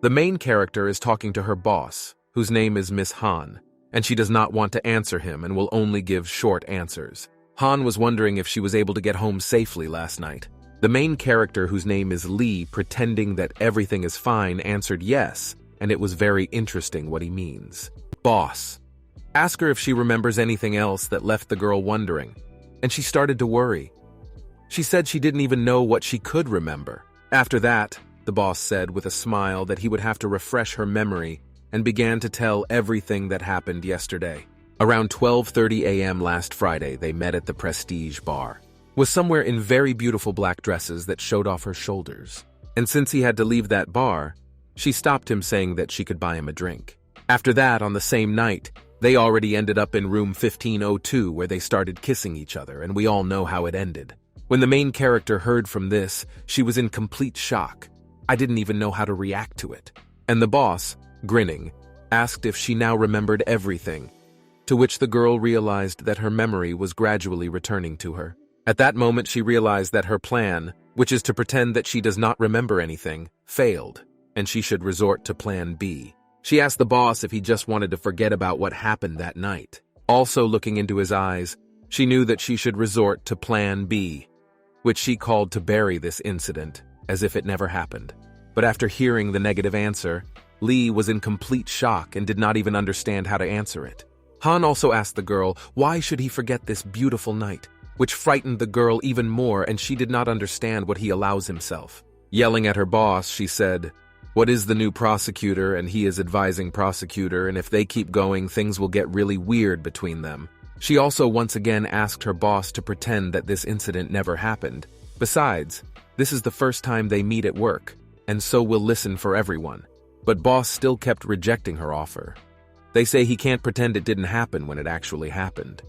The main character is talking to her boss, whose name is Miss Han, and she does not want to answer him and will only give short answers. Han was wondering if she was able to get home safely last night. The main character, whose name is Lee, pretending that everything is fine, answered yes, and it was very interesting what he means. Boss. Ask her if she remembers anything else that left the girl wondering, and she started to worry. She said she didn't even know what she could remember. After that, the boss said with a smile that he would have to refresh her memory and began to tell everything that happened yesterday. Around 12:30 a.m. last Friday, they met at the Prestige bar. Was somewhere in very beautiful black dresses that showed off her shoulders. And since he had to leave that bar, she stopped him saying that she could buy him a drink. After that, on the same night, they already ended up in room 1502 where they started kissing each other, and we all know how it ended. When the main character heard from this, she was in complete shock. I didn't even know how to react to it. And the boss, grinning, asked if she now remembered everything, to which the girl realized that her memory was gradually returning to her. At that moment, she realized that her plan, which is to pretend that she does not remember anything, failed, and she should resort to plan B. She asked the boss if he just wanted to forget about what happened that night. Also looking into his eyes, she knew that she should resort to plan B, which she called to bury this incident, as if it never happened. But after hearing the negative answer, Lee was in complete shock and did not even understand how to answer it. Han also asked the girl why should he forget this beautiful night, which frightened the girl even more, and she did not understand what he allows himself. Yelling at her boss, she said, "What is the new prosecutor, and he is advising prosecutor, and if they keep going, things will get really weird between them." She also once again asked her boss to pretend that this incident never happened. Besides, this is the first time they meet at work, and so will listen for everyone. But boss still kept rejecting her offer. They say he can't pretend it didn't happen when it actually happened.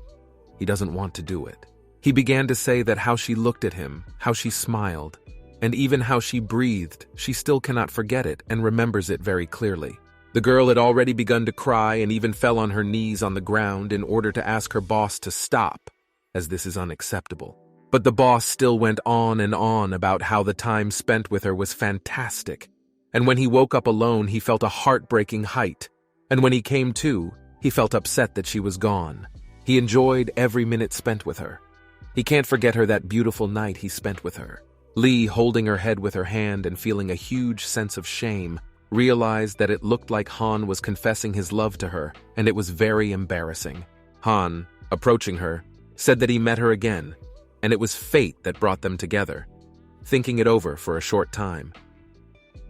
He doesn't want to do it. He began to say that how she looked at him, how she smiled, and even how she breathed, she still cannot forget it and remembers it very clearly. The girl had already begun to cry and even fell on her knees on the ground in order to ask her boss to stop, as this is unacceptable. But the boss still went on and on about how the time spent with her was fantastic, and when he woke up alone, he felt a heartbreaking height, and when he came to, he felt upset that she was gone. He enjoyed every minute spent with her. He can't forget her that beautiful night he spent with her. Lee, holding her head with her hand and feeling a huge sense of shame, realized that it looked like Han was confessing his love to her, and it was very embarrassing. Han, approaching her, said that he met her again, and it was fate that brought them together, thinking it over for a short time.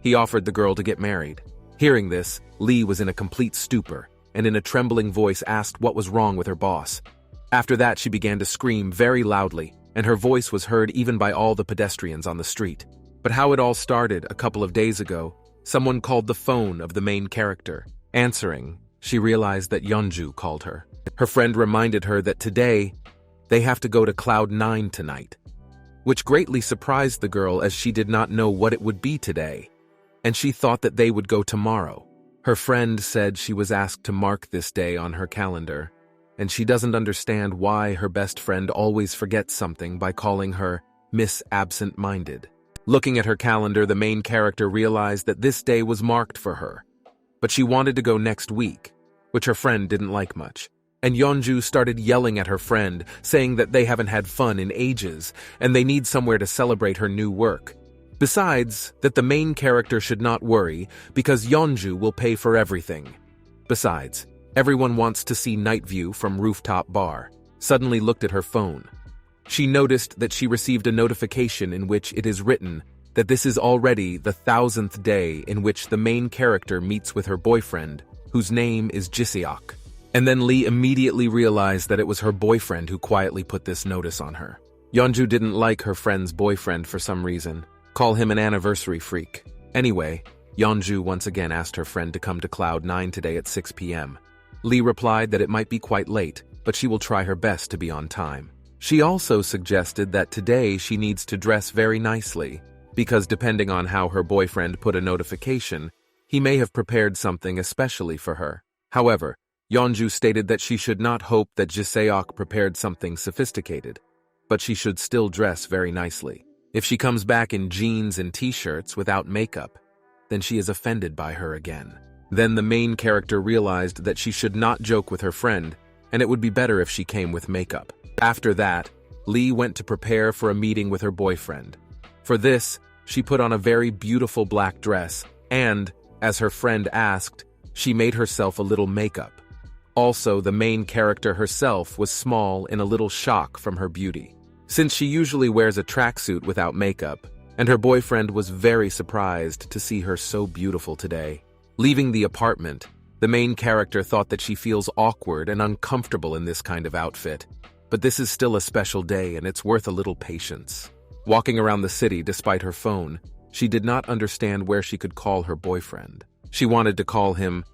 He offered the girl to get married. Hearing this, Lee was in a complete stupor, and in a trembling voice asked what was wrong with her boss. After that, she began to scream very loudly, and her voice was heard even by all the pedestrians on the street. But how it all started, a couple of days ago, someone called the phone of the main character. Answering, she realized that Yeonju called her. Her friend reminded her that today, they have to go to Cloud 9 tonight, which greatly surprised the girl as she did not know what it would be today, and she thought that they would go tomorrow. Her friend said she was asked to mark this day on her calendar, and she doesn't understand why her best friend always forgets something by calling her Miss Absent-Minded. Looking at her calendar, the main character realized that this day was marked for her, but she wanted to go next week, which her friend didn't like much. And Yeonju started yelling at her friend, saying that they haven't had fun in ages, and they need somewhere to celebrate her new work. Besides, that the main character should not worry, because Yeonju will pay for everything. Besides, everyone wants to see night view from rooftop bar. Suddenly looked at her phone. She noticed that she received a notification in which it is written that this is already the 1000th day in which the main character meets with her boyfriend, whose name is Jiseok. And then Lee immediately realized that it was her boyfriend who quietly put this notice on her. Yeonju didn't like her friend's boyfriend for some reason. Call him an anniversary freak. Anyway, Yeonju once again asked her friend to come to Cloud 9 today at 6 p.m. Lee replied that it might be quite late, but she will try her best to be on time. She also suggested that today she needs to dress very nicely, because depending on how her boyfriend put a notification, he may have prepared something especially for her. However, Yeonju stated that she should not hope that Jiseok prepared something sophisticated, but she should still dress very nicely. If she comes back in jeans and t-shirts without makeup, then she is offended by her again. Then the main character realized that she should not joke with her friend, and it would be better if she came with makeup. After that, Lee went to prepare for a meeting with her boyfriend. For this, she put on a very beautiful black dress, and, as her friend asked, she made herself a little makeup. Also, the main character herself was small in a little shock from her beauty, since she usually wears a tracksuit without makeup, and her boyfriend was very surprised to see her so beautiful today. Leaving the apartment, the main character thought that she feels awkward and uncomfortable in this kind of outfit, but this is still a special day and it's worth a little patience. Walking around the city despite her phone, she did not understand where she could call her boyfriend. She wanted to call him.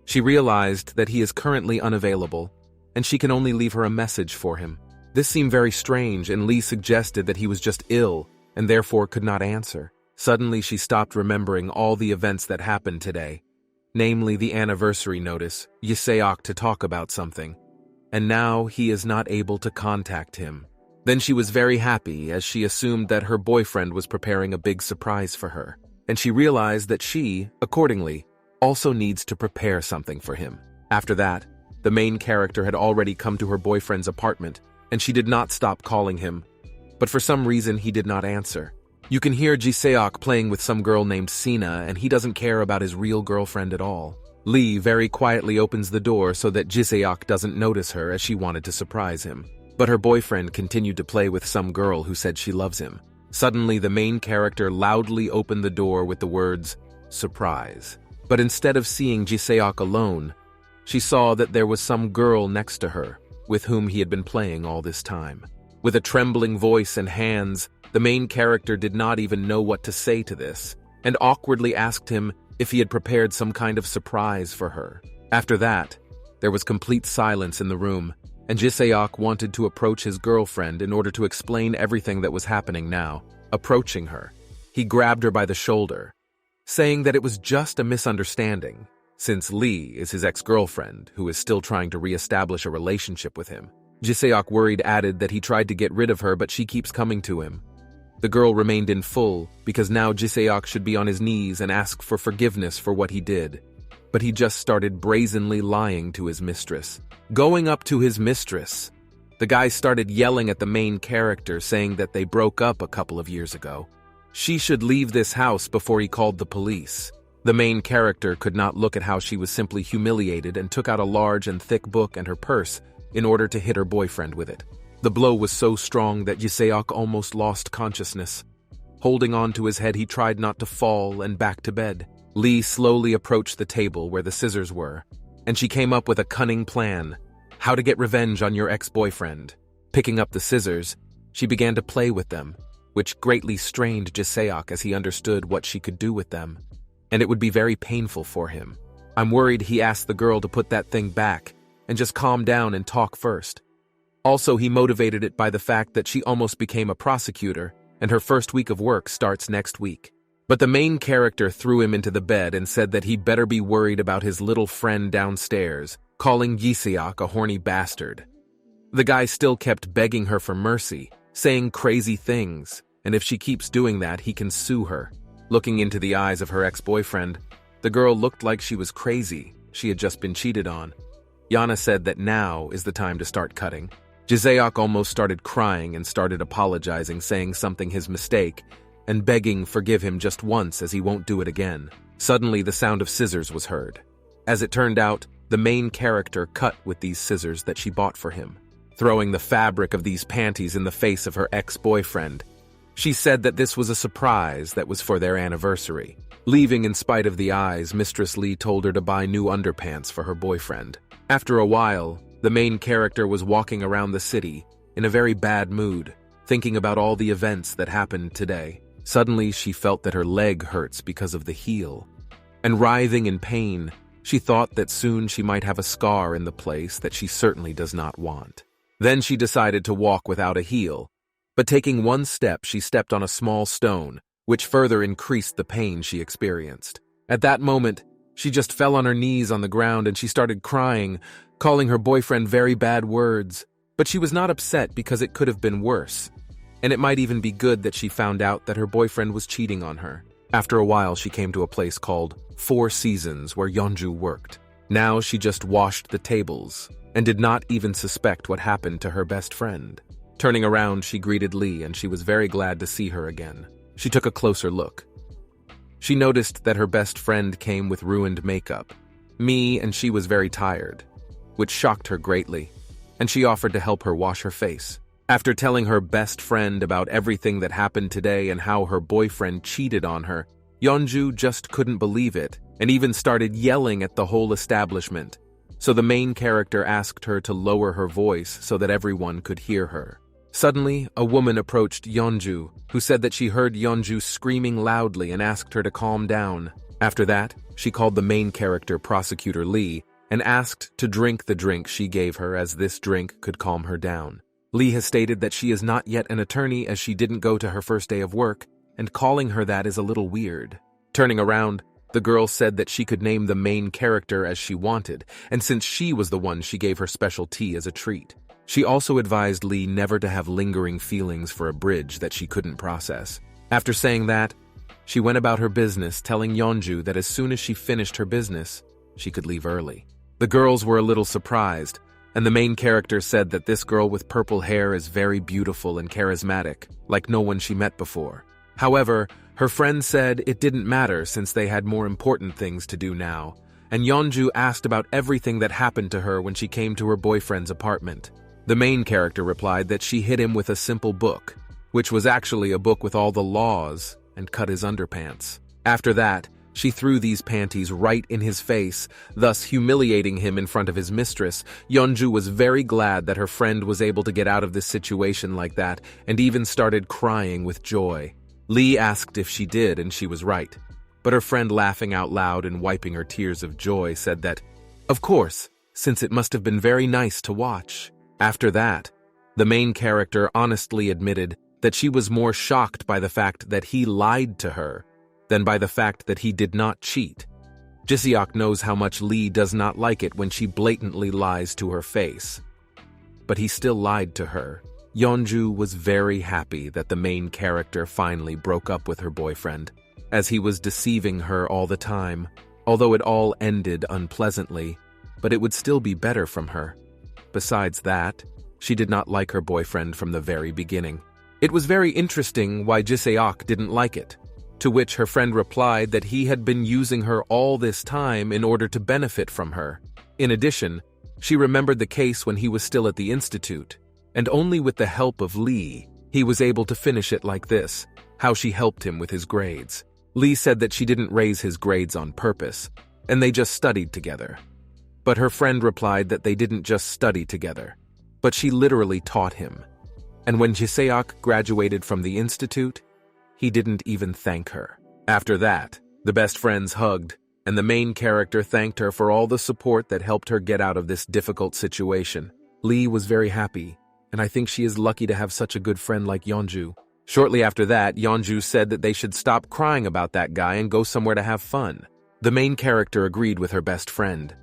She realized that he is currently unavailable, and she can only leave her a message for him. This seemed very strange, and Lee suggested that he was just ill and therefore could not answer. Suddenly, she stopped remembering all the events that happened today, namely the anniversary notice, Yiseok to talk about something, and now he is not able to contact him. Then she was very happy as she assumed that her boyfriend was preparing a big surprise for her, and she realized that she, accordingly, also needs to prepare something for him. After that, the main character had already come to her boyfriend's apartment, and she did not stop calling him, but for some reason he did not answer. You can hear Jiseok playing with some girl named Sina, and he doesn't care about his real girlfriend at all. Lee very quietly opens the door so that Jiseok doesn't notice her as she wanted to surprise him. But her boyfriend continued to play with some girl who said she loves him. Suddenly, the main character loudly opened the door with the words, "Surprise." But instead of seeing Jiseok alone, she saw that there was some girl next to her, with whom he had been playing all this time. With a trembling voice and hands, the main character did not even know what to say to this, and awkwardly asked him if he had prepared some kind of surprise for her. After that, there was complete silence in the room, and Jiseok wanted to approach his girlfriend in order to explain everything that was happening now. Approaching her, he grabbed her by the shoulder, saying that it was just a misunderstanding, since Lee is his ex-girlfriend who is still trying to re-establish a relationship with him. Jiseok worried added that he tried to get rid of her, but she keeps coming to him. The girl remained in full, because now Jiseok should be on his knees and ask for forgiveness for what he did. But he just started brazenly lying to his mistress. Going up to his mistress, the guy started yelling at the main character, saying that they broke up a couple of years ago. She should leave this house before he called the police. The main character could not look at how she was simply humiliated and took out a large and thick book and her purse in order to hit her boyfriend with it. The blow was so strong that Jiseok almost lost consciousness. Holding on to his head, he tried not to fall and back to bed. Lee slowly approached the table where the scissors were, and she came up with a cunning plan: how to get revenge on your ex-boyfriend. Picking up the scissors, she began to play with them, which greatly strained Jiseok as he understood what she could do with them, and it would be very painful for him. I'm worried he asked the girl to put that thing back and just calm down and talk first. Also, he motivated it by the fact that she almost became a prosecutor, and her first week of work starts next week. But the main character threw him into the bed and said that he better be worried about his little friend downstairs, calling Jiseok a horny bastard. The guy still kept begging her for mercy, saying crazy things, and if she keeps doing that, he can sue her. Looking into the eyes of her ex-boyfriend, the girl looked like she was crazy. She had just been cheated on. Yana said that now is the time to start cutting. Jiseok almost started crying and started apologizing, saying something his mistake, and begging forgive him just once as he won't do it again. Suddenly, the sound of scissors was heard. As it turned out, the main character cut with these scissors that she bought for him, throwing the fabric of these panties in the face of her ex-boyfriend. She said that this was a surprise that was for their anniversary. Leaving in spite of the eyes, Mistress Lee told her to buy new underpants for her boyfriend. After a while, the main character was walking around the city in a very bad mood, thinking about all the events that happened today. Suddenly, she felt that her leg hurts because of the heel. And writhing in pain, she thought that soon she might have a scar in the place that she certainly does not want. Then she decided to walk without a heel, but taking one step, she stepped on a small stone, which further increased the pain she experienced. At that moment, she just fell on her knees on the ground and she started crying, calling her boyfriend very bad words. But she was not upset because it could have been worse, and it might even be good that she found out that her boyfriend was cheating on her. After a while, she came to a place called Four Seasons where Yeonju worked. Now she just washed the tables and did not even suspect what happened to her best friend. Turning around, she greeted Lee and she was very glad to see her again. She took a closer look. She noticed that her best friend came with ruined makeup. And she was very tired, which shocked her greatly, and she offered to help her wash her face. After telling her best friend about everything that happened today and how her boyfriend cheated on her, Yeonju just couldn't believe it and even started yelling at the whole establishment. So the main character asked her to lower her voice so that everyone could hear her. Suddenly, a woman approached Yeonju, who said that she heard Yeonju screaming loudly and asked her to calm down. After that, she called the main character Prosecutor Lee and asked to drink the drink she gave her, as this drink could calm her down. Lee has stated that she is not yet an attorney as she didn't go to her first day of work, and calling her that is a little weird. Turning around, the girl said that she could name the main character as she wanted, and since she was the one, she gave her special tea as a treat. She also advised Lee never to have lingering feelings for a bridge that she couldn't process. After saying that, she went about her business, telling Yeonju that as soon as she finished her business, she could leave early. The girls were a little surprised, and the main character said that this girl with purple hair is very beautiful and charismatic, like no one she met before. However, her friend said it didn't matter since they had more important things to do now, and Yeonju asked about everything that happened to her when she came to her boyfriend's apartment. The main character replied that she hit him with a simple book, which was actually a book with all the laws, and cut his underpants. After that, she threw these panties right in his face, thus humiliating him in front of his mistress. Yeonju was very glad that her friend was able to get out of this situation like that, and even started crying with joy. Lee asked if she did, and she was right. But her friend, laughing out loud and wiping her tears of joy, said that, of course, since it must have been very nice to watch. After that, the main character honestly admitted that she was more shocked by the fact that he lied to her than by the fact that he did not cheat. Jiseok knows how much Lee does not like it when she blatantly lies to her face. But he still lied to her. Yeonju was very happy that the main character finally broke up with her boyfriend, as he was deceiving her all the time. Although it all ended unpleasantly, but it would still be better from her. Besides that, she did not like her boyfriend from the very beginning. It was very interesting why Jiseok didn't like it, to which her friend replied that he had been using her all this time in order to benefit from her. In addition, she remembered the case when he was still at the institute, and only with the help of Lee, he was able to finish it like this, how she helped him with his grades. Lee said that she didn't raise his grades on purpose, and they just studied together. But her friend replied that they didn't just study together, but she literally taught him. And when Jiseok graduated from the institute, he didn't even thank her. After that, the best friends hugged, and the main character thanked her for all the support that helped her get out of this difficult situation. Lee was very happy, and I think she is lucky to have such a good friend like Yeonju. Shortly after that, Yeonju said that they should stop crying about that guy and go somewhere to have fun. The main character agreed with her best friend,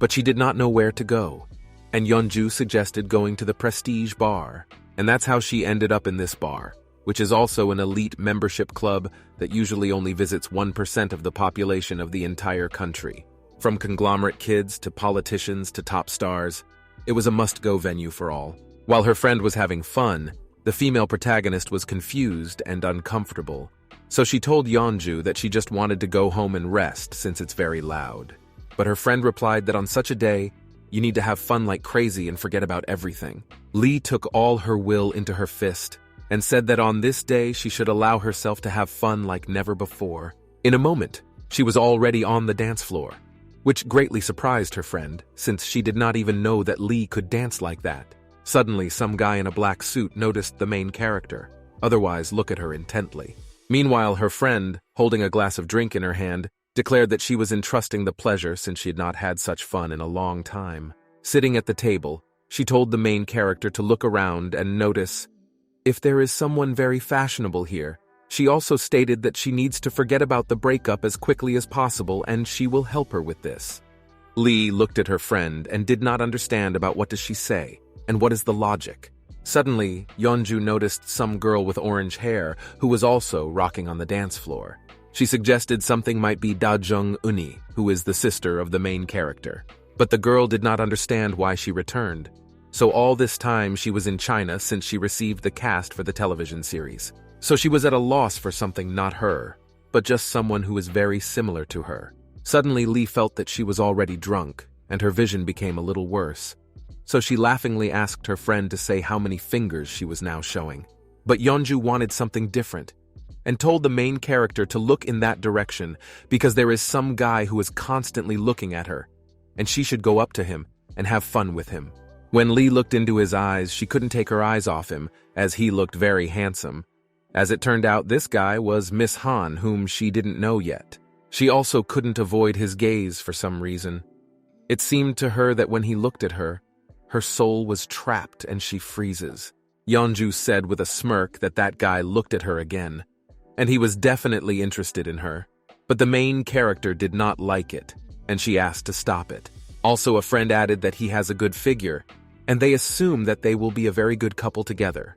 but she did not know where to go, and Yeonju suggested going to the Prestige Bar, and that's how she ended up in this bar, which is also an elite membership club that usually only visits 1% of the population of the entire country. From conglomerate kids to politicians to top stars, it was a must-go venue for all. While her friend was having fun, the female protagonist was confused and uncomfortable, so she told Yeonju that she just wanted to go home and rest since it's very loud. But her friend replied that on such a day, you need to have fun like crazy and forget about everything. Lee took all her will into her fist and said that on this day she should allow herself to have fun like never before. In a moment, she was already on the dance floor, which greatly surprised her friend since she did not even know that Lee could dance like that. Suddenly, some guy in a black suit noticed the main character, otherwise look at her intently. Meanwhile, her friend, holding a glass of drink in her hand, declared that she was entrusting the pleasure since she had not had such fun in a long time. Sitting at the table, she told the main character to look around and notice if there is someone very fashionable here. She also stated that she needs to forget about the breakup as quickly as possible and she will help her with this. Lee looked at her friend and did not understand about what does she say and what is the logic. Suddenly, Yeonju noticed some girl with orange hair who was also rocking on the dance floor. She suggested something might be Da Jung Uni, who is the sister of the main character. But the girl did not understand why she returned. So all this time she was in China since she received the cast for the television series. So she was at a loss for something not her, but just someone who is very similar to her. Suddenly Lee felt that she was already drunk, and her vision became a little worse. So she laughingly asked her friend to say how many fingers she was now showing. But Yeonju wanted something different, and told the main character to look in that direction because there is some guy who is constantly looking at her, and she should go up to him and have fun with him. When Lee looked into his eyes, she couldn't take her eyes off him, as he looked very handsome. As it turned out, this guy was Miss Han, whom she didn't know yet. She also couldn't avoid his gaze for some reason. It seemed to her that when he looked at her, her soul was trapped and she freezes. Yeonju said with a smirk that that guy looked at her again, and he was definitely interested in her. But the main character did not like it, and she asked to stop it. Also, a friend added that he has a good figure, and they assume that they will be a very good couple together.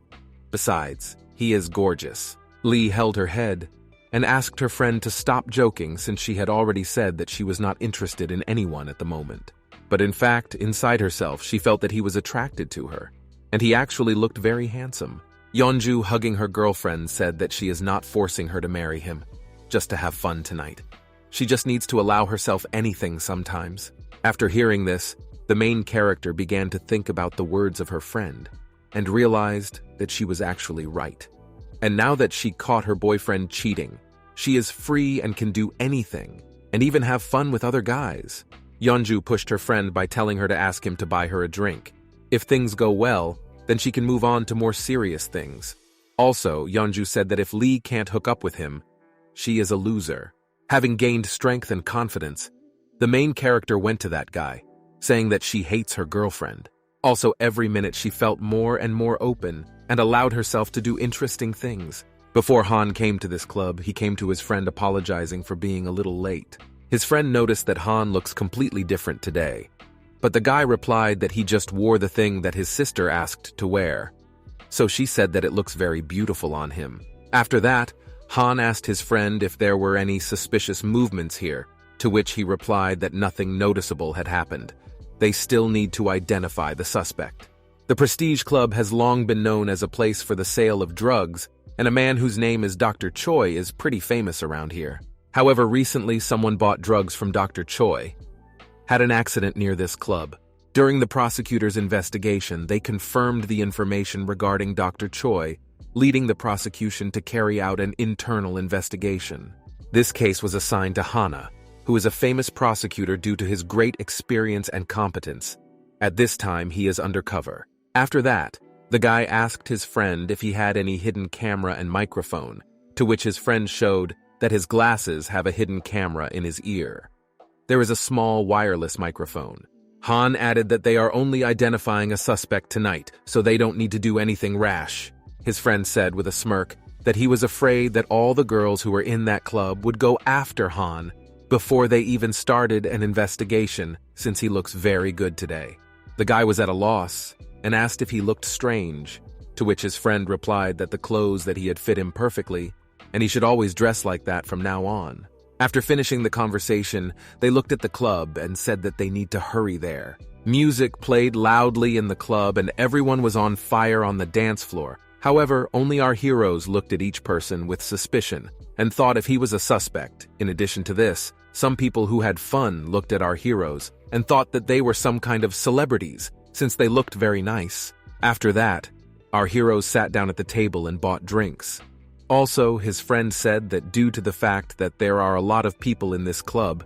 Besides, he is gorgeous. Lee held her head and asked her friend to stop joking since she had already said that she was not interested in anyone at the moment. But in fact, inside herself, she felt that he was attracted to her, and he actually looked very handsome. Yeonju, hugging her girlfriend, said that she is not forcing her to marry him, just to have fun tonight. She just needs to allow herself anything sometimes. After hearing this, the main character began to think about the words of her friend and realized that she was actually right. And now that she caught her boyfriend cheating, she is free and can do anything, and even have fun with other guys. Yeonju pushed her friend by telling her to ask him to buy her a drink. If things go well, then she can move on to more serious things. Also, Yeonju said that if Lee can't hook up with him, she is a loser. Having gained strength and confidence, the main character went to that guy, saying that she hates her girlfriend. Also, every minute she felt more and more open and allowed herself to do interesting things. Before Han came to this club, he came to his friend apologizing for being a little late. His friend noticed that Han looks completely different today, but the guy replied that he just wore the thing that his sister asked to wear. So she said that it looks very beautiful on him. After that, Han asked his friend if there were any suspicious movements here, to which he replied that nothing noticeable had happened. They still need to identify the suspect. The Prestige Club has long been known as a place for the sale of drugs, and a man whose name is Dr. Choi is pretty famous around here. However, recently someone bought drugs from Dr. Choi, had an accident near this club. During the prosecutor's investigation, they confirmed the information regarding Dr. Choi, leading the prosecution to carry out an internal investigation. This case was assigned to Hana, who is a famous prosecutor due to his great experience and competence. At this time, he is undercover. After that, the guy asked his friend if he had any hidden camera and microphone, to which his friend showed that his glasses have a hidden camera in his ear. There is a small wireless microphone. Han added that they are only identifying a suspect tonight, so they don't need to do anything rash. His friend said with a smirk that he was afraid that all the girls who were in that club would go after Han before they even started an investigation, since he looks very good today. The guy was at a loss and asked if he looked strange, to which his friend replied that the clothes that he had fit him perfectly, and he should always dress like that from now on. After finishing the conversation, they looked at the club and said that they need to hurry there. Music played loudly in the club and everyone was on fire on the dance floor. However, only our heroes looked at each person with suspicion and thought if he was a suspect. In addition to this, some people who had fun looked at our heroes and thought that they were some kind of celebrities, since they looked very nice. After that, our heroes sat down at the table and bought drinks. Also, his friend said that due to the fact that there are a lot of people in this club,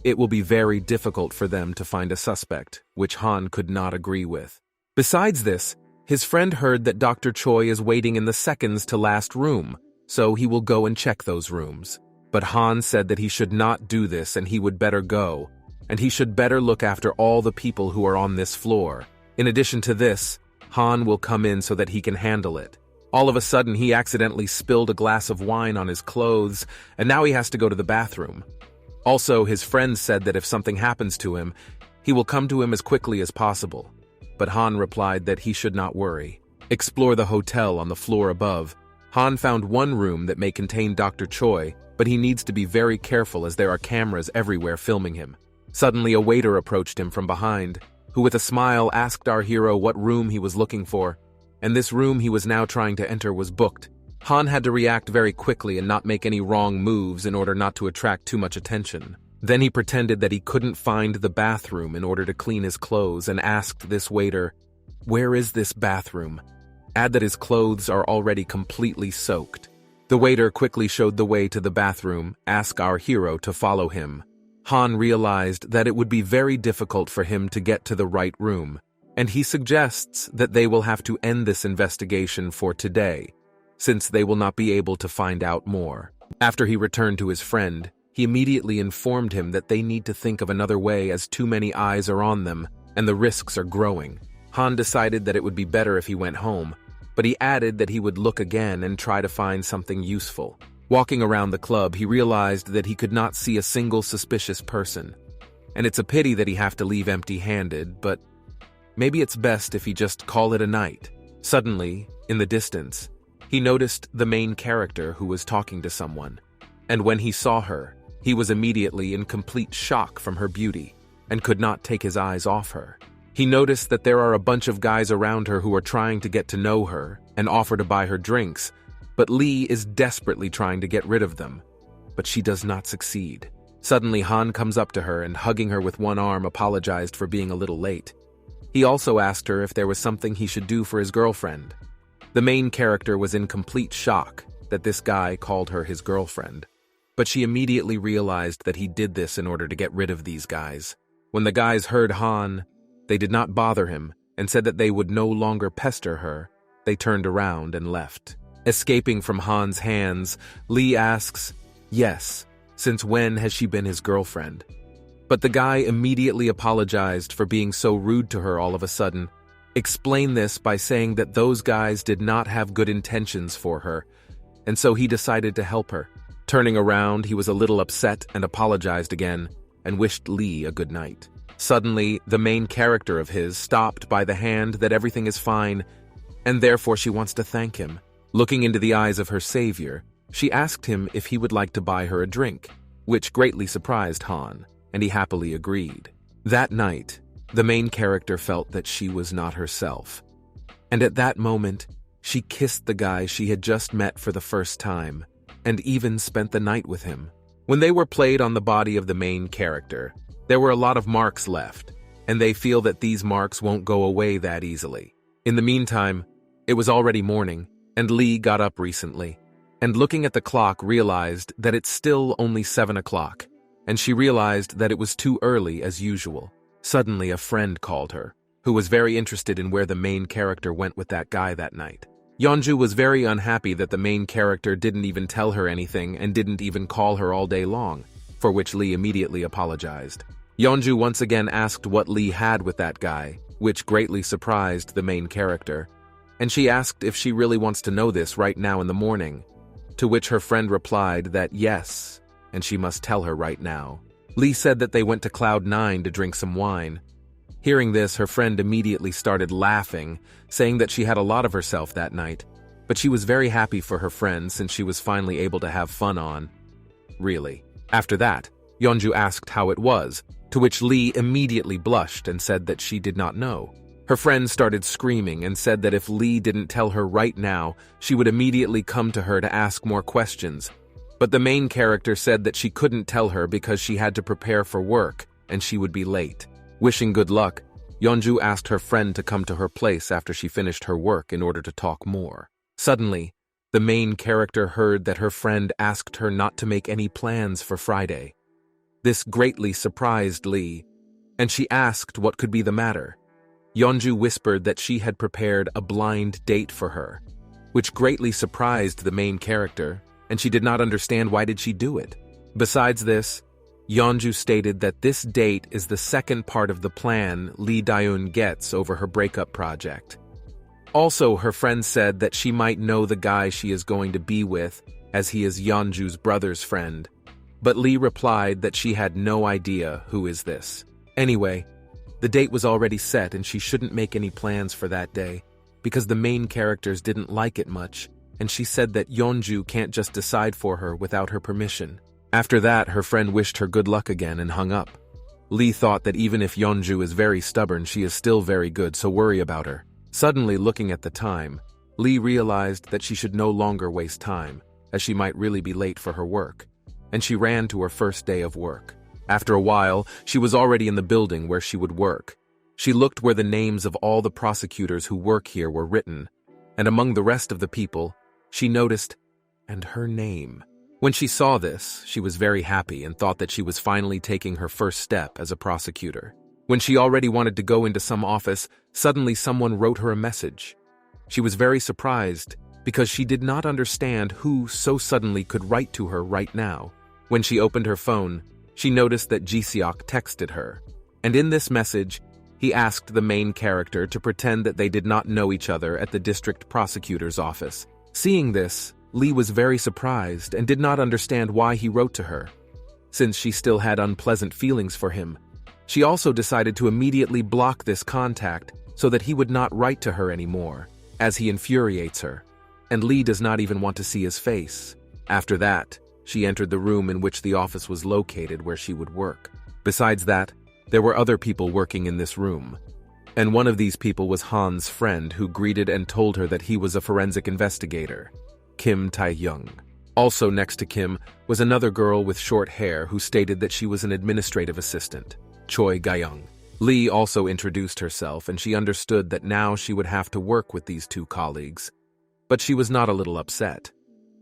it will be very difficult for them to find a suspect, which Han could not agree with. Besides this, his friend heard that Dr. Choi is waiting in the seconds to last room, so he will go and check those rooms. But Han said that he should not do this and he would better go, and he should better look after all the people who are on this floor. In addition to this, Han will come in so that he can handle it. All of a sudden, he accidentally spilled a glass of wine on his clothes, and now he has to go to the bathroom. Also, his friend said that if something happens to him, he will come to him as quickly as possible. But Han replied that he should not worry. Explore the hotel on the floor above, Han found one room that may contain Dr. Choi, but he needs to be very careful as there are cameras everywhere filming him. Suddenly, a waiter approached him from behind, who with a smile asked our hero what room he was looking for, and this room he was now trying to enter was booked. Han had to react very quickly and not make any wrong moves in order not to attract too much attention. Then he pretended that he couldn't find the bathroom in order to clean his clothes and asked this waiter, "Where is this bathroom?" Add that his clothes are already completely soaked. The waiter quickly showed the way to the bathroom, asked our hero to follow him. Han realized that it would be very difficult for him to get to the right room, and he suggests that they will have to end this investigation for today, since they will not be able to find out more. After he returned to his friend, he immediately informed him that they need to think of another way as too many eyes are on them and the risks are growing. Han decided that it would be better if he went home, but he added that he would look again and try to find something useful. Walking around the club, he realized that he could not see a single suspicious person. And it's a pity that he have to leave empty-handed, but maybe it's best if he just call it a night. Suddenly, in the distance, he noticed the main character who was talking to someone. And when he saw her, he was immediately in complete shock from her beauty and could not take his eyes off her. He noticed that there are a bunch of guys around her who are trying to get to know her and offer to buy her drinks, but Lee is desperately trying to get rid of them, but she does not succeed. Suddenly, Han comes up to her and, hugging her with one arm, apologized for being a little late. He also asked her if there was something he should do for his girlfriend. The main character was in complete shock that this guy called her his girlfriend, but she immediately realized that he did this in order to get rid of these guys. When the guys heard Han, they did not bother him and said that they would no longer pester her. They turned around and left. Escaping from Han's hands, Lee asks, "Yes, since when has she been his girlfriend?" But the guy immediately apologized for being so rude to her all of a sudden. Explained this by saying that those guys did not have good intentions for her, and so he decided to help her. Turning around, he was a little upset and apologized again and wished Lee a good night. Suddenly, the main character of his stopped by the hand that everything is fine, and therefore she wants to thank him. Looking into the eyes of her savior, she asked him if he would like to buy her a drink, which greatly surprised Han, and he happily agreed. That night, the main character felt that she was not herself, and at that moment, she kissed the guy she had just met for the first time, and even spent the night with him. When they were played on the body of the main character, there were a lot of marks left, and they feel that these marks won't go away that easily. In the meantime, it was already morning, and Lee got up recently, and looking at the clock realized that it's still only 7 o'clock, and she realized that it was too early as usual. Suddenly, a friend called her, who was very interested in where the main character went with that guy that night. Yeonju was very unhappy that the main character didn't even tell her anything and didn't even call her all day long, for which Lee immediately apologized. Yeonju once again asked what Lee had with that guy, which greatly surprised the main character, and she asked if she really wants to know this right now in the morning, to which her friend replied that yes, and she must tell her right now. Lee said that they went to Cloud 9 to drink some wine. Hearing this, her friend immediately started laughing, saying that she had a lot of herself that night, but she was very happy for her friend since she was finally able to have fun on. Really. After that, Yeonju asked how it was, to which Lee immediately blushed and said that she did not know. Her friend started screaming and said that if Lee didn't tell her right now, she would immediately come to her to ask more questions. But the main character said that she couldn't tell her because she had to prepare for work and she would be late. Wishing good luck, Yeonju asked her friend to come to her place after she finished her work in order to talk more. Suddenly, the main character heard that her friend asked her not to make any plans for Friday. This greatly surprised Lee, and she asked what could be the matter. Yeonju whispered that she had prepared a blind date for her, which greatly surprised the main character, and she did not understand why did she do it. Besides this, Yeonju stated that this date is the second part of the plan Lee Daeun gets over her breakup project. Also, her friend said that she might know the guy she is going to be with, as he is Yeonju's brother's friend, but Lee replied that she had no idea who is this. Anyway, the date was already set and she shouldn't make any plans for that day, because the main characters didn't like it much, and she said that Yeonju can't just decide for her without her permission. After that, her friend wished her good luck again and hung up. Lee thought that even if Yeonju is very stubborn, she is still very good, so worry about her. Suddenly, looking at the time, Lee realized that she should no longer waste time, as she might really be late for her work, and she ran to her first day of work. After a while, she was already in the building where she would work. She looked where the names of all the prosecutors who work here were written, and among the rest of the people, she noticed, and her name. When she saw this, she was very happy and thought that she was finally taking her first step as a prosecutor. When she already wanted to go into some office, suddenly someone wrote her a message. She was very surprised because she did not understand who so suddenly could write to her right now. When she opened her phone, she noticed that Ji-seok texted her, and in this message, he asked the main character to pretend that they did not know each other at the district prosecutor's office. Seeing this, Lee was very surprised and did not understand why he wrote to her. Since she still had unpleasant feelings for him, she also decided to immediately block this contact so that he would not write to her anymore, as he infuriates her, and Lee does not even want to see his face. After that, she entered the room in which the office was located where she would work. Besides that, there were other people working in this room, and one of these people was Han's friend who greeted and told her that he was a forensic investigator, Kim Tae-young. Also next to Kim was another girl with short hair who stated that she was an administrative assistant, Choi Ga-young. Lee also introduced herself, and she understood that now she would have to work with these two colleagues. But she was not a little upset.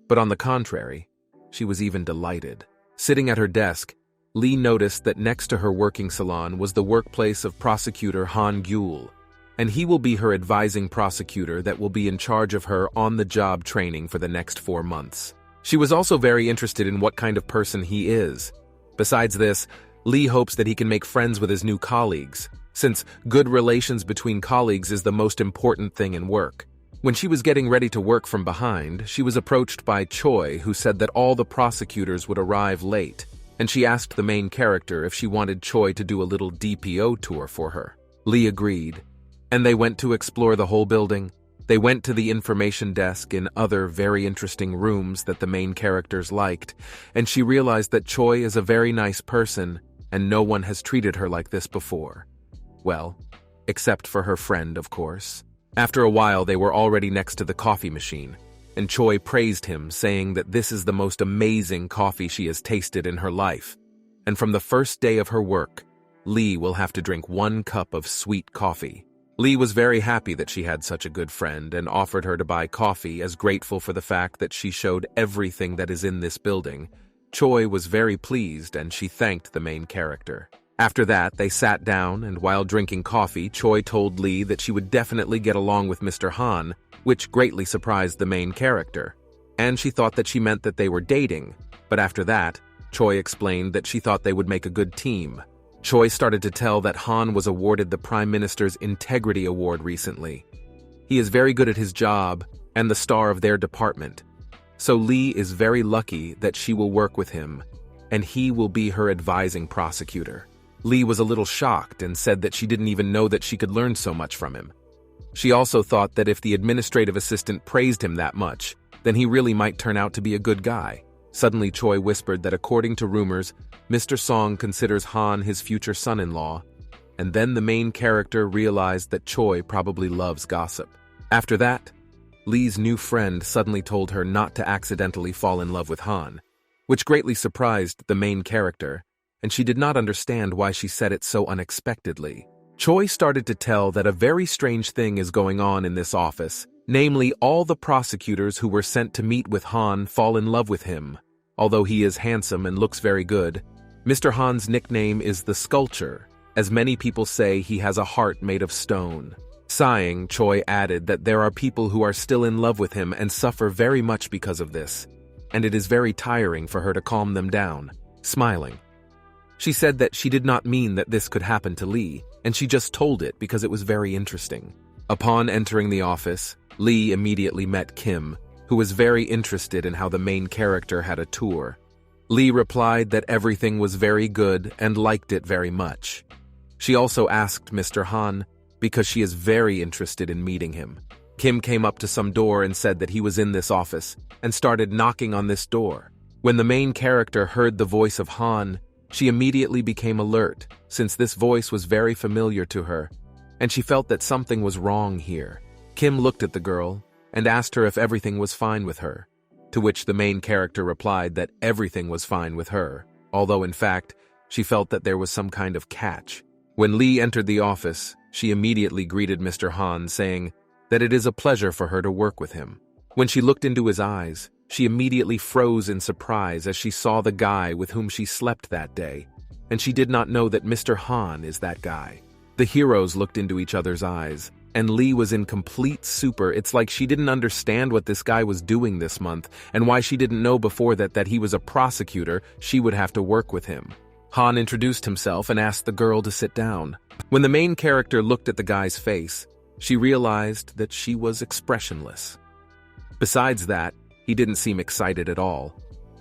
But on the contrary, she was even delighted. Sitting at her desk, Lee noticed that next to her working salon was the workplace of prosecutor Han Gyul, and he will be her advising prosecutor that will be in charge of her on-the-job training for the next 4 months. She was also very interested in what kind of person he is. Besides this, Lee hopes that he can make friends with his new colleagues, since good relations between colleagues is the most important thing in work. When she was getting ready to work from behind, she was approached by Choi, who said that all the prosecutors would arrive late, and she asked the main character if she wanted Choi to do a little DPO tour for her. Lee agreed, and they went to explore the whole building. They went to the information desk in other very interesting rooms that the main characters liked, and she realized that Choi is a very nice person, and no one has treated her like this before. Well, except for her friend, of course. After a while, they were already next to the coffee machine, and Choi praised him, saying that this is the most amazing coffee she has tasted in her life. And from the first day of her work, Lee will have to drink 1 cup of sweet coffee. Lee was very happy that she had such a good friend and offered her to buy coffee, as grateful for the fact that she showed everything that is in this building. Choi was very pleased, and she thanked the main character. After that, they sat down, and while drinking coffee, Choi told Lee that she would definitely get along with Mr. Han, which greatly surprised the main character. And she thought that she meant that they were dating, but after that, Choi explained that she thought they would make a good team. Choi started to tell that Han was awarded the Prime Minister's Integrity Award recently. He is very good at his job and the star of their department. So Lee is very lucky that she will work with him, and he will be her advising prosecutor. Lee was a little shocked and said that she didn't even know that she could learn so much from him. She also thought that if the administrative assistant praised him that much, then he really might turn out to be a good guy. Suddenly, Choi whispered that according to rumors, Mr. Song considers Han his future son-in-law, and then the main character realized that Choi probably loves gossip. After that, Lee's new friend suddenly told her not to accidentally fall in love with Han, which greatly surprised the main character, and she did not understand why she said it so unexpectedly. Choi started to tell that a very strange thing is going on in this office, namely all the prosecutors who were sent to meet with Han fall in love with him. Although he is handsome and looks very good, Mr. Han's nickname is the Sculpture, as many people say he has a heart made of stone. Sighing, Choi added that there are people who are still in love with him and suffer very much because of this, and it is very tiring for her to calm them down. Smiling, she said that she did not mean that this could happen to Lee, and she just told it because it was very interesting. Upon entering the office, Lee immediately met Kim, who was very interested in how the main character had a tour. Lee replied that everything was very good and liked it very much. She also asked Mr. Han because she is very interested in meeting him. Kim came up to some door and said that he was in this office and started knocking on this door. When the main character heard the voice of Han, she immediately became alert, since this voice was very familiar to her, and she felt that something was wrong here. Kim looked at the girl and asked her if everything was fine with her, to which the main character replied that everything was fine with her, although in fact, she felt that there was some kind of catch. When Lee entered the office, she immediately greeted Mr. Han, saying that it is a pleasure for her to work with him. When she looked into his eyes, she immediately froze in surprise as she saw the guy with whom she slept that day, and she did not know that Mr. Han is that guy. The heroes looked into each other's eyes, and Lee was in complete stupor. It's like she didn't understand what this guy was doing this month, and why she didn't know before that he was a prosecutor. She would have to work with him. Han introduced himself and asked the girl to sit down. When the main character looked at the guy's face, she realized that she was expressionless. Besides that, he didn't seem excited at all,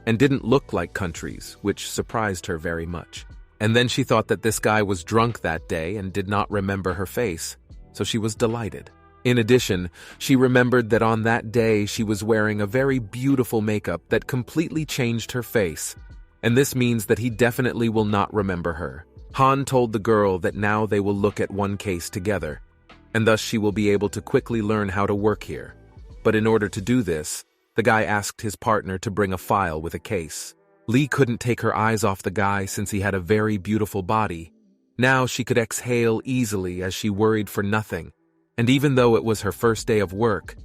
and didn't look like countries, which surprised her very much. And then she thought that this guy was drunk that day and did not remember her face, so she was delighted. In addition, she remembered that on that day she was wearing a very beautiful makeup that completely changed her face, and this means that he definitely will not remember her. Han told the girl that now they will look at one case together, and thus she will be able to quickly learn how to work here. But in order to do this, the guy asked his partner to bring a file with a case. Lee couldn't take her eyes off the guy since he had a very beautiful body. Now she could exhale easily as she worried for nothing, and even though it was her first day of work,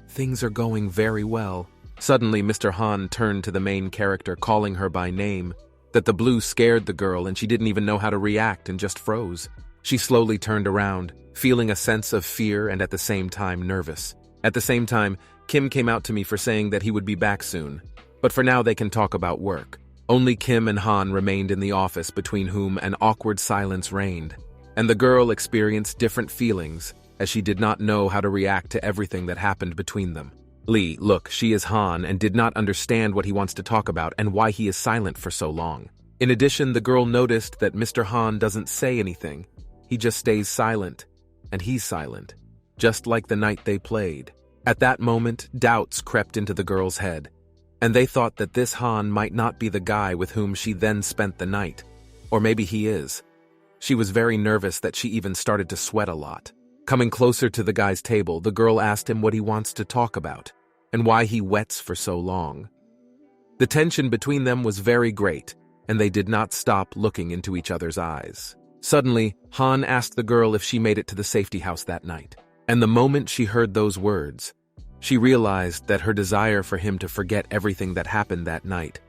things are going very well. Suddenly, Mr. Han turned to the main character, calling her by name. That the blue scared the girl and she didn't even know how to react and just froze. She slowly turned around, feeling a sense of fear and at the same time nervous. At the same time, Kim came out to me for saying that he would be back soon, but for now they can talk about work. Only Kim and Han remained in the office, between whom an awkward silence reigned, and the girl experienced different feelings as she did not know how to react to everything that happened between them. Lee, look, she is Han and did not understand what he wants to talk about and why he is silent for so long. In addition, the girl noticed that Mr. Han doesn't say anything. He just stays silent, and he's silent, just like the night they played. At that moment, doubts crept into the girl's head, and they thought that this Han might not be the guy with whom she then spent the night. Or maybe he is. She was very nervous that she even started to sweat a lot. Coming closer to the guy's table, the girl asked him what he wants to talk about, and why he wets for so long. The tension between them was very great, and they did not stop looking into each other's eyes. Suddenly, Han asked the girl if she made it to the safety house that night. And the moment she heard those words, she realized that her desire for him to forget everything that happened that night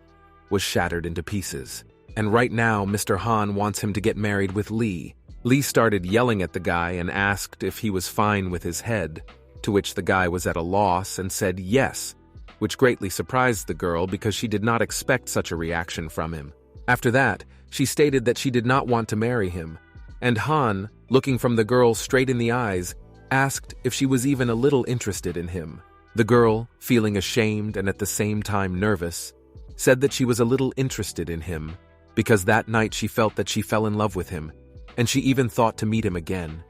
was shattered into pieces. And right now, Mr. Han wants him to get married with Lee. Lee started yelling at the guy and asked if he was fine with his head, to which the guy was at a loss and said yes, which greatly surprised the girl because she did not expect such a reaction from him. After that, she stated that she did not want to marry him, and Han, looking from the girl straight in the eyes, asked if she was even a little interested in him. The girl, feeling ashamed and at the same time nervous, said that she was a little interested in him because that night she felt that she fell in love with him, and she even thought to meet him again.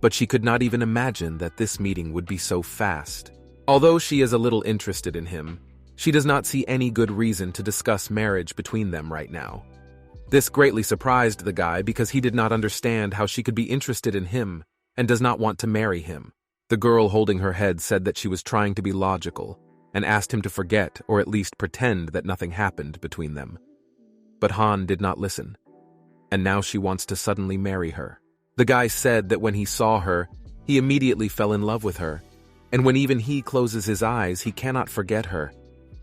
But she could not even imagine that this meeting would be so fast. Although she is a little interested in him, she does not see any good reason to discuss marriage between them right now. This greatly surprised the guy because he did not understand how she could be interested in him and does not want to marry him. The girl holding her head said that she was trying to be logical and asked him to forget or at least pretend that nothing happened between them. But Han did not listen, and now she wants to suddenly marry her. The guy said that when he saw her, he immediately fell in love with her, and when even he closes his eyes, he cannot forget her.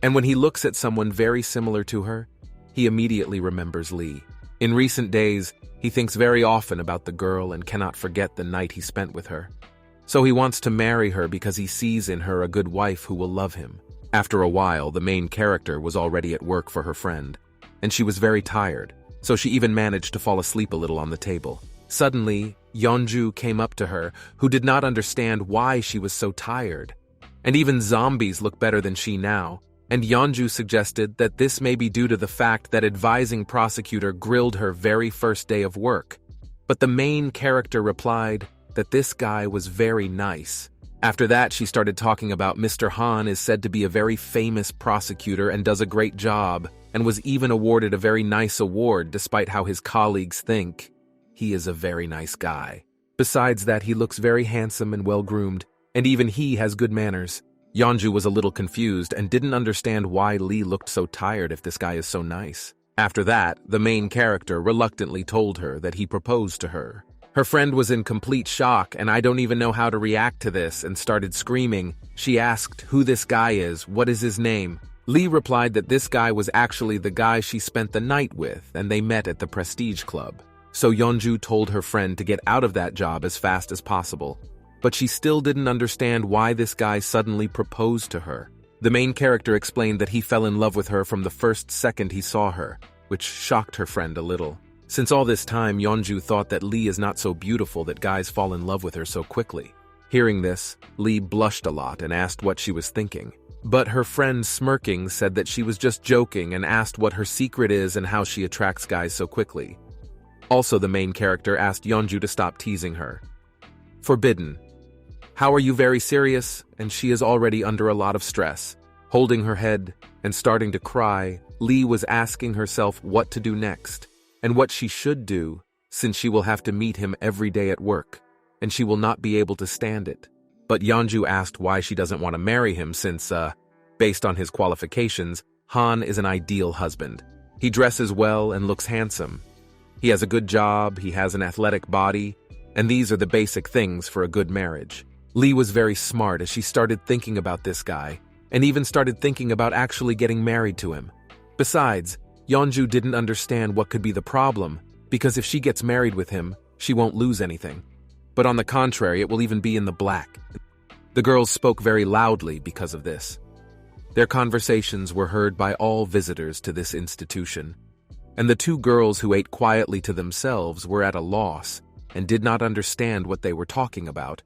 And when he looks at someone very similar to her, he immediately remembers Lee. In recent days, he thinks very often about the girl and cannot forget the night he spent with her. So he wants to marry her because he sees in her a good wife who will love him. After a while, the main character was already at work for her friend, and she was very tired, so she even managed to fall asleep a little on the table. Suddenly, Yeonju came up to her, who did not understand why she was so tired. And even zombies look better than she now, and Yeonju suggested that this may be due to the fact that advising prosecutor grilled her very first day of work. But the main character replied that this guy was very nice, After that, she started talking about Mr. Han is said to be a very famous prosecutor and does a great job, and was even awarded a very nice award despite how his colleagues think he is a very nice guy. Besides that, he looks very handsome and well-groomed, and even he has good manners. Yeonju was a little confused and didn't understand why Lee looked so tired if this guy is so nice. After that, the main character reluctantly told her that he proposed to her. Her friend was in complete shock, and I don't even know how to react to this, and started screaming. She asked who this guy is, what is his name. Lee replied that this guy was actually the guy she spent the night with, and they met at the Prestige Club. So Yeonju told her friend to get out of that job as fast as possible. But she still didn't understand why this guy suddenly proposed to her. The main character explained that he fell in love with her from the first second he saw her, which shocked her friend a little. Since all this time, Yeonju thought that Lee is not so beautiful that guys fall in love with her so quickly. Hearing this, Lee blushed a lot and asked what she was thinking. But her friend, smirking, said that she was just joking and asked what her secret is and how she attracts guys so quickly. Also, the main character asked Yeonju to stop teasing her. Forbidden. How are you very serious? And she is already under a lot of stress. Holding her head and starting to cry, Lee was asking herself what to do next. And what she should do, since she will have to meet him every day at work, and she will not be able to stand it. But Yeonju asked why she doesn't want to marry him since, based on his qualifications, Han is an ideal husband. He dresses well and looks handsome. He has a good job, he has an athletic body, and these are the basic things for a good marriage. Lee was very smart as she started thinking about this guy, and even started thinking about actually getting married to him. Besides, Yeonju didn't understand what could be the problem, because if she gets married with him, she won't lose anything. But on the contrary, it will even be in the black. The girls spoke very loudly because of this. Their conversations were heard by all visitors to this institution, and the two girls who ate quietly to themselves were at a loss and did not understand what they were talking about,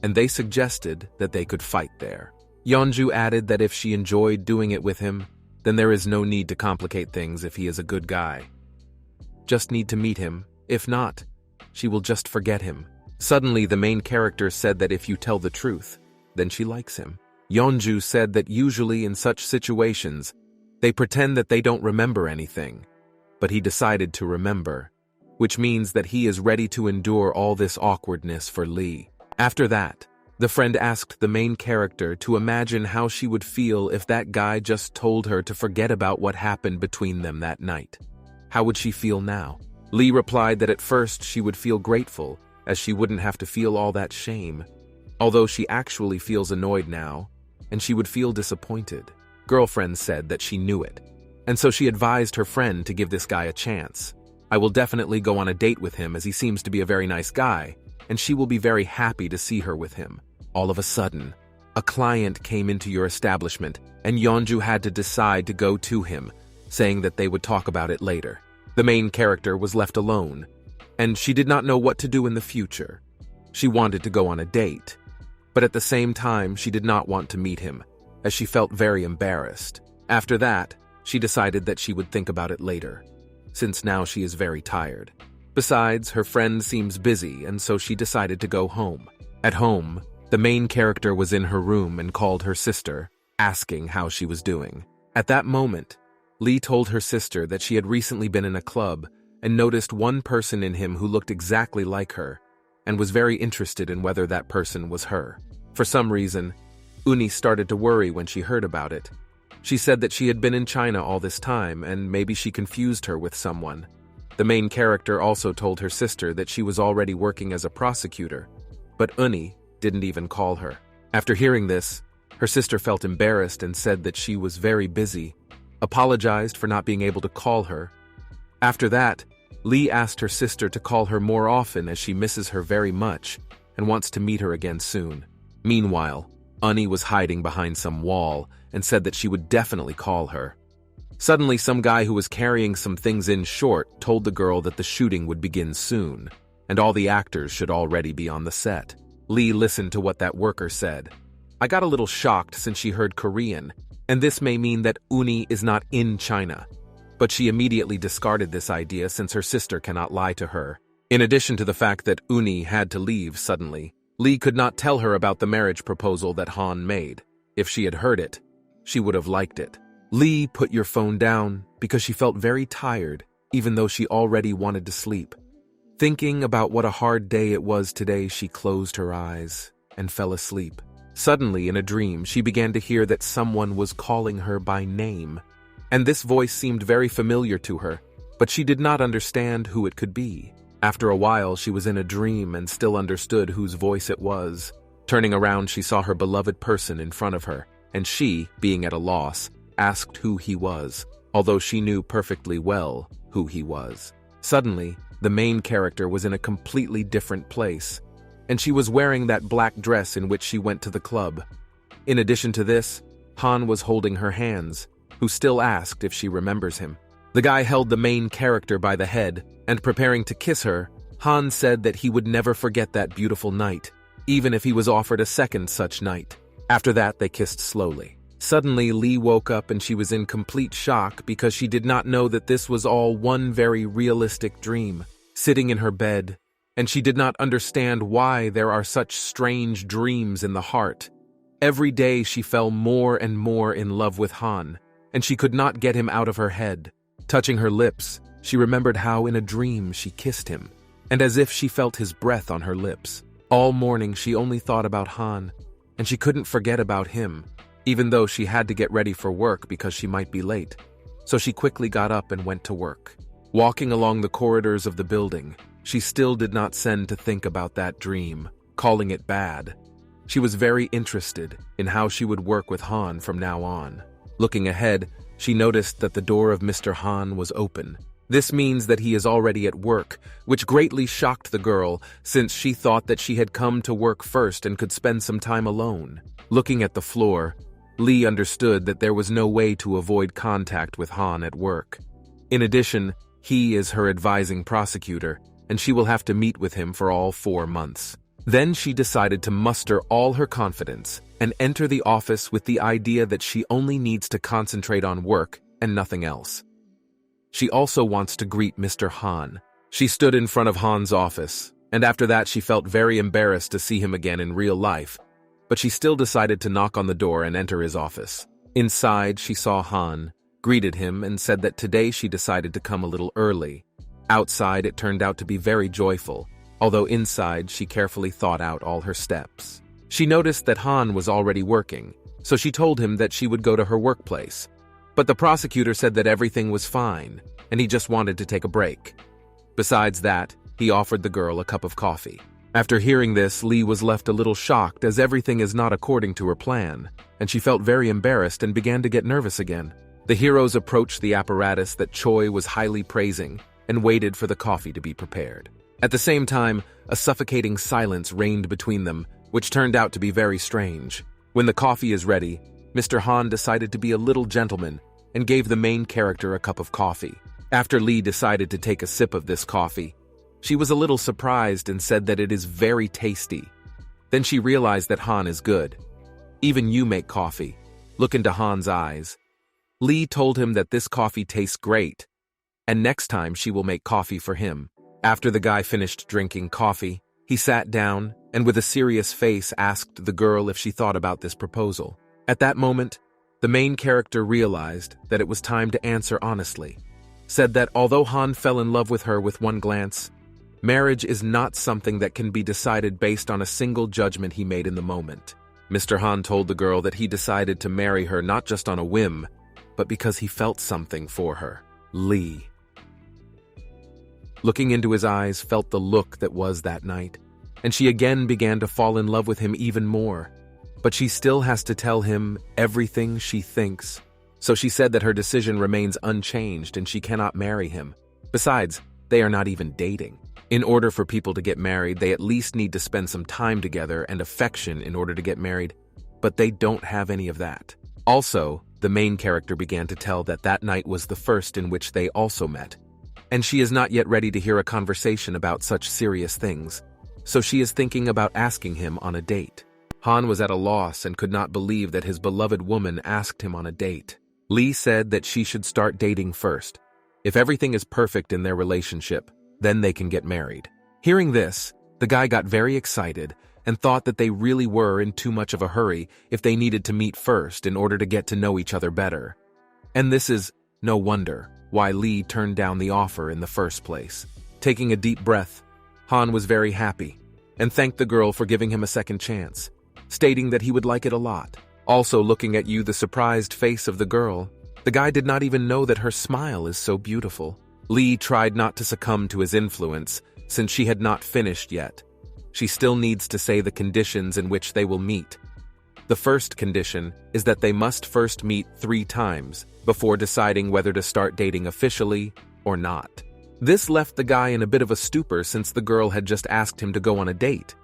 and they suggested that they could fight there. Yeonju added that if she enjoyed doing it with him, then there is no need to complicate things if he is a good guy. Just need to meet him. If not, she will just forget him. Suddenly, the main character said that if you tell the truth, then she likes him. Yeonju said that usually in such situations, they pretend that they don't remember anything, but he decided to remember, which means that he is ready to endure all this awkwardness for Lee. After that, the friend asked the main character to imagine how she would feel if that guy just told her to forget about what happened between them that night. How would she feel now? Lee replied that at first she would feel grateful, as she wouldn't have to feel all that shame, although she actually feels annoyed now, and she would feel disappointed. Girlfriend said that she knew it, and so she advised her friend to give this guy a chance. I will definitely go on a date with him as he seems to be a very nice guy, and she will be very happy to see her with him. All of a sudden, a client came into your establishment, and Yeonju had to decide to go to him, saying that they would talk about it later. The main character was left alone, and she did not know what to do in the future. She wanted to go on a date, but at the same time she did not want to meet him, as she felt very embarrassed. After that, she decided that she would think about it later, since now she is very tired. Besides, her friend seems busy, and so she decided to go home. At home, the main character was in her room and called her sister, asking how she was doing. At that moment, Lee told her sister that she had recently been in a club and noticed one person in him who looked exactly like her, and was very interested in whether that person was her. For some reason, Uni started to worry when she heard about it. She said that she had been in China all this time, and maybe she confused her with someone. The main character also told her sister that she was already working as a prosecutor, but Uni didn't even call her. After hearing this, her sister felt embarrassed and said that she was very busy, apologized for not being able to call her. After that, Lee asked her sister to call her more often as she misses her very much and wants to meet her again soon. Meanwhile, Uni was hiding behind some wall and said that she would definitely call her. Suddenly, some guy who was carrying some things in short told the girl that the shooting would begin soon, and all the actors should already be on the set. Lee listened to what that worker said. I got a little shocked since she heard Korean, and this may mean that Uni is not in China. But she immediately discarded this idea since her sister cannot lie to her. In addition to the fact that Uni had to leave suddenly, Lee could not tell her about the marriage proposal that Han made. If she had heard it, she would have liked it. Lee put your phone down because she felt very tired, even though she already wanted to sleep. Thinking about what a hard day it was today, she closed her eyes and fell asleep. Suddenly, in a dream, she began to hear that someone was calling her by name, and this voice seemed very familiar to her, but she did not understand who it could be. After a while, she was in a dream and still understood whose voice it was. Turning around, she saw her beloved person in front of her, and she, being at a loss, asked who he was, although she knew perfectly well who he was. Suddenly, the main character was in a completely different place, and she was wearing that black dress in which she went to the club. In addition to this, Han was holding her hands, who still asked if she remembers him. The guy held the main character by the head, and preparing to kiss her, Han said that he would never forget that beautiful night, even if he was offered a second such night. After that, they kissed slowly. Suddenly, Lee woke up and she was in complete shock because she did not know that this was all one very realistic dream, sitting in her bed, and she did not understand why there are such strange dreams in the heart. Every day she fell more and more in love with Han, and she could not get him out of her head. Touching her lips, she remembered how in a dream she kissed him, and as if she felt his breath on her lips. All morning she only thought about Han, and she couldn't forget about him, even though she had to get ready for work because she might be late. So she quickly got up and went to work. Walking along the corridors of the building, she still did not send to think about that dream, calling it bad. She was very interested in how she would work with Han from now on. Looking ahead, she noticed that the door of Mr. Han was open. This means that he is already at work, which greatly shocked the girl since she thought that she had come to work first and could spend some time alone. Looking at the floor, Lee understood that there was no way to avoid contact with Han at work. In addition, he is her advising prosecutor, and she will have to meet with him for all 4 months. Then she decided to muster all her confidence and enter the office with the idea that she only needs to concentrate on work and nothing else. She also wants to greet Mr. Han. She stood in front of Han's office, and after that she felt very embarrassed to see him again in real life, but she still decided to knock on the door and enter his office. Inside, she saw Han, greeted him, and said that today she decided to come a little early. Outside, it turned out to be very joyful, although inside she carefully thought out all her steps. She noticed that Han was already working, so she told him that she would go to her workplace. But the prosecutor said that everything was fine, and he just wanted to take a break. Besides that, he offered the girl a cup of coffee. After hearing this, Lee was left a little shocked as everything is not according to her plan, and she felt very embarrassed and began to get nervous again. The heroes approached the apparatus that Choi was highly praising and waited for the coffee to be prepared. At the same time, a suffocating silence reigned between them, which turned out to be very strange. When the coffee is ready, Mr. Han decided to be a little gentleman and gave the main character a cup of coffee. After Lee decided to take a sip of this coffee, she was a little surprised and said that it is very tasty. Then she realized that Han is good. Even you make coffee. Look into Han's eyes. Lee told him that this coffee tastes great, and next time she will make coffee for him. After the guy finished drinking coffee, he sat down and with a serious face asked the girl if she thought about this proposal. At that moment, the main character realized that it was time to answer honestly. Said that although Han fell in love with her with one glance, marriage is not something that can be decided based on a single judgment he made in the moment. Mr. Han told the girl that he decided to marry her not just on a whim, but because he felt something for her. Lee, looking into his eyes, felt the look that was that night, and she again began to fall in love with him even more. But she still has to tell him everything she thinks, so she said that her decision remains unchanged and she cannot marry him. Besides, they are not even dating. In order for people to get married, they at least need to spend some time together and affection in order to get married, but they don't have any of that. Also, the main character began to tell that that night was the first in which they also met, and she is not yet ready to hear a conversation about such serious things, so she is thinking about asking him on a date. Han was at a loss and could not believe that his beloved woman asked him on a date. Lee said that she should start dating first. If everything is perfect in their relationship, then they can get married. Hearing this, the guy got very excited and thought that they really were in too much of a hurry if they needed to meet first in order to get to know each other better. And this is no wonder why Lee turned down the offer in the first place. Taking a deep breath, Han was very happy and thanked the girl for giving him a second chance, stating that he would like it a lot. Also looking at the surprised face of the girl, the guy did not even know that her smile is so beautiful. Lee tried not to succumb to his influence since she had not finished yet. She still needs to say the conditions in which they will meet. The first condition is that they must first meet 3 times before deciding whether to start dating officially or not. This left the guy in a bit of a stupor since the girl had just asked him to go on a date.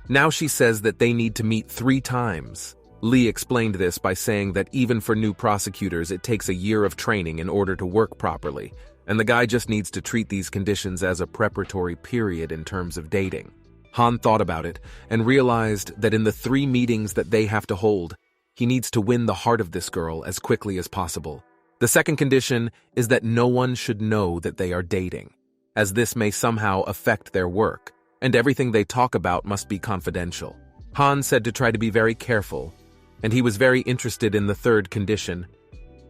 Now she says that they need to meet 3 times. Lee explained this by saying that even for new prosecutors it takes a year of training in order to work properly, and the guy just needs to treat these conditions as a preparatory period in terms of dating. Han thought about it and realized that in the 3 meetings that they have to hold, he needs to win the heart of this girl as quickly as possible. The second condition is that no one should know that they are dating, as this may somehow affect their work, and everything they talk about must be confidential. Han said to try to be very careful, and he was very interested in the third condition,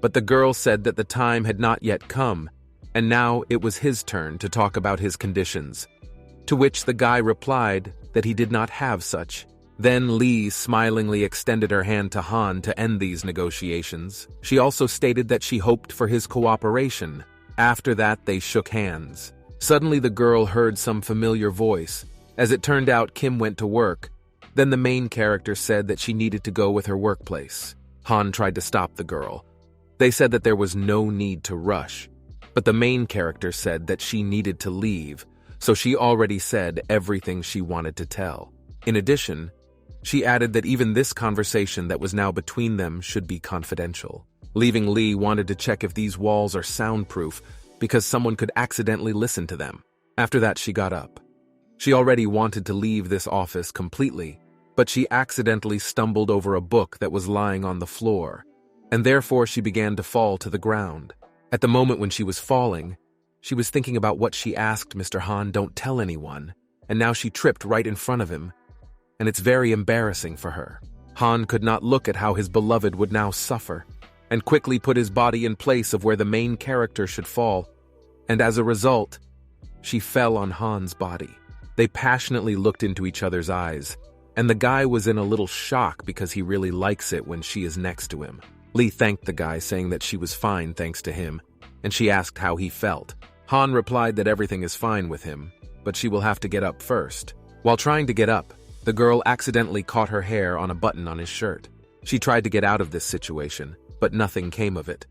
but the girl said that the time had not yet come, and now it was his turn to talk about his conditions. To which the guy replied that he did not have such. Then Lee smilingly extended her hand to Han to end these negotiations. She also stated that she hoped for his cooperation. After that, they shook hands. Suddenly the girl heard some familiar voice. As it turned out, Kim went to work. Then the main character said that she needed to go with her workplace. Han tried to stop the girl. They said that there was no need to rush, but the main character said that she needed to leave, so she already said everything she wanted to tell. In addition, she added that even this conversation that was now between them should be confidential. Leaving, Lee wanted to check if these walls are soundproof because someone could accidentally listen to them. After that, she got up. She already wanted to leave this office completely, but she accidentally stumbled over a book that was lying on the floor, and therefore she began to fall to the ground. At the moment when she was falling, she was thinking about what she asked Mr. Han, "Don't tell anyone," and now she tripped right in front of him, and it's very embarrassing for her. Han could not look at how his beloved would now suffer, and quickly put his body in place of where the main character should fall, and as a result, she fell on Han's body. They passionately looked into each other's eyes, and the guy was in a little shock because he really likes it when she is next to him. Lee thanked the guy, saying that she was fine thanks to him, and she asked how he felt. Han replied that everything is fine with him, but she will have to get up first. While trying to get up, the girl accidentally caught her hair on a button on his shirt. She tried to get out of this situation, but nothing came of it.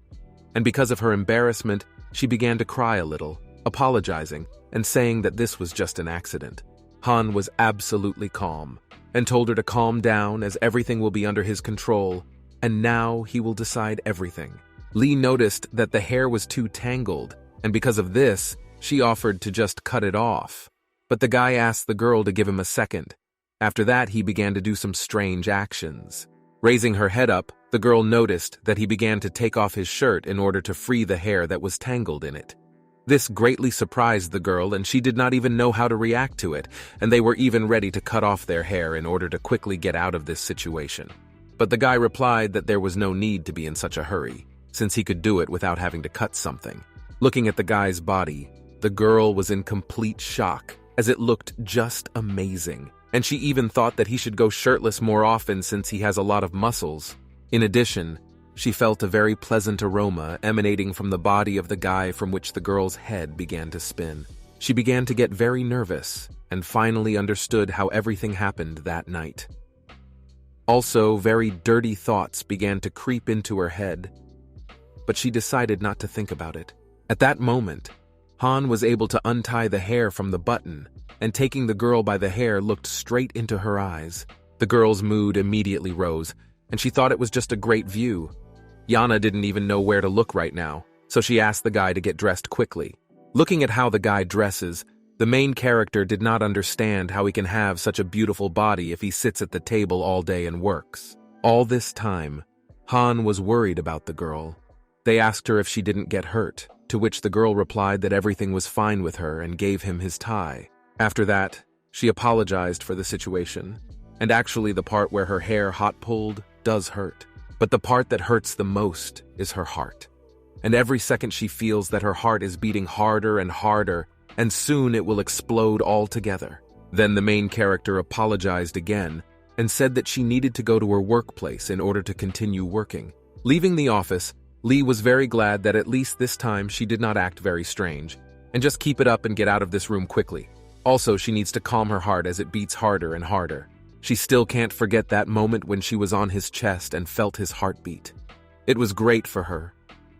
And because of her embarrassment, she began to cry a little, apologizing and saying that this was just an accident. Han was absolutely calm and told her to calm down as everything will be under his control, and now he will decide everything. Lee noticed that the hair was too tangled, and because of this, she offered to just cut it off. But the guy asked the girl to give him a second. After that, he began to do some strange actions. Raising her head up, the girl noticed that he began to take off his shirt in order to free the hair that was tangled in it. This greatly surprised the girl, and she did not even know how to react to it, and they were even ready to cut off their hair in order to quickly get out of this situation. But the guy replied that there was no need to be in such a hurry, since he could do it without having to cut something. Looking at the guy's body, the girl was in complete shock, as it looked just amazing, and she even thought that he should go shirtless more often since he has a lot of muscles. In addition, she felt a very pleasant aroma emanating from the body of the guy, from which the girl's head began to spin. She began to get very nervous and finally understood how everything happened that night. Also, very dirty thoughts began to creep into her head, but she decided not to think about it. At that moment, Han was able to untie the hair from the button, and taking the girl by the hair, looked straight into her eyes. The girl's mood immediately rose, and she thought it was just a great view. Yana didn't even know where to look right now, so she asked the guy to get dressed quickly. Looking at how the guy dresses, the main character did not understand how he can have such a beautiful body if he sits at the table all day and works. All this time, Han was worried about the girl. They asked her if she didn't get hurt, to which the girl replied that everything was fine with her and gave him his tie. After that, she apologized for the situation, And actually the part where her hair hot pulled does hurt. But the part that hurts the most is her heart. And every second she feels that her heart is beating harder and harder, and soon it will explode altogether. Then the main character apologized again and said that she needed to go to her workplace in order to continue working. Leaving the office, Lee was very glad that at least this time she did not act very strange, and just keep it up and get out of this room quickly. Also, she needs to calm her heart as it beats harder and harder. She still can't forget that moment when she was on his chest and felt his heartbeat. It was great for her.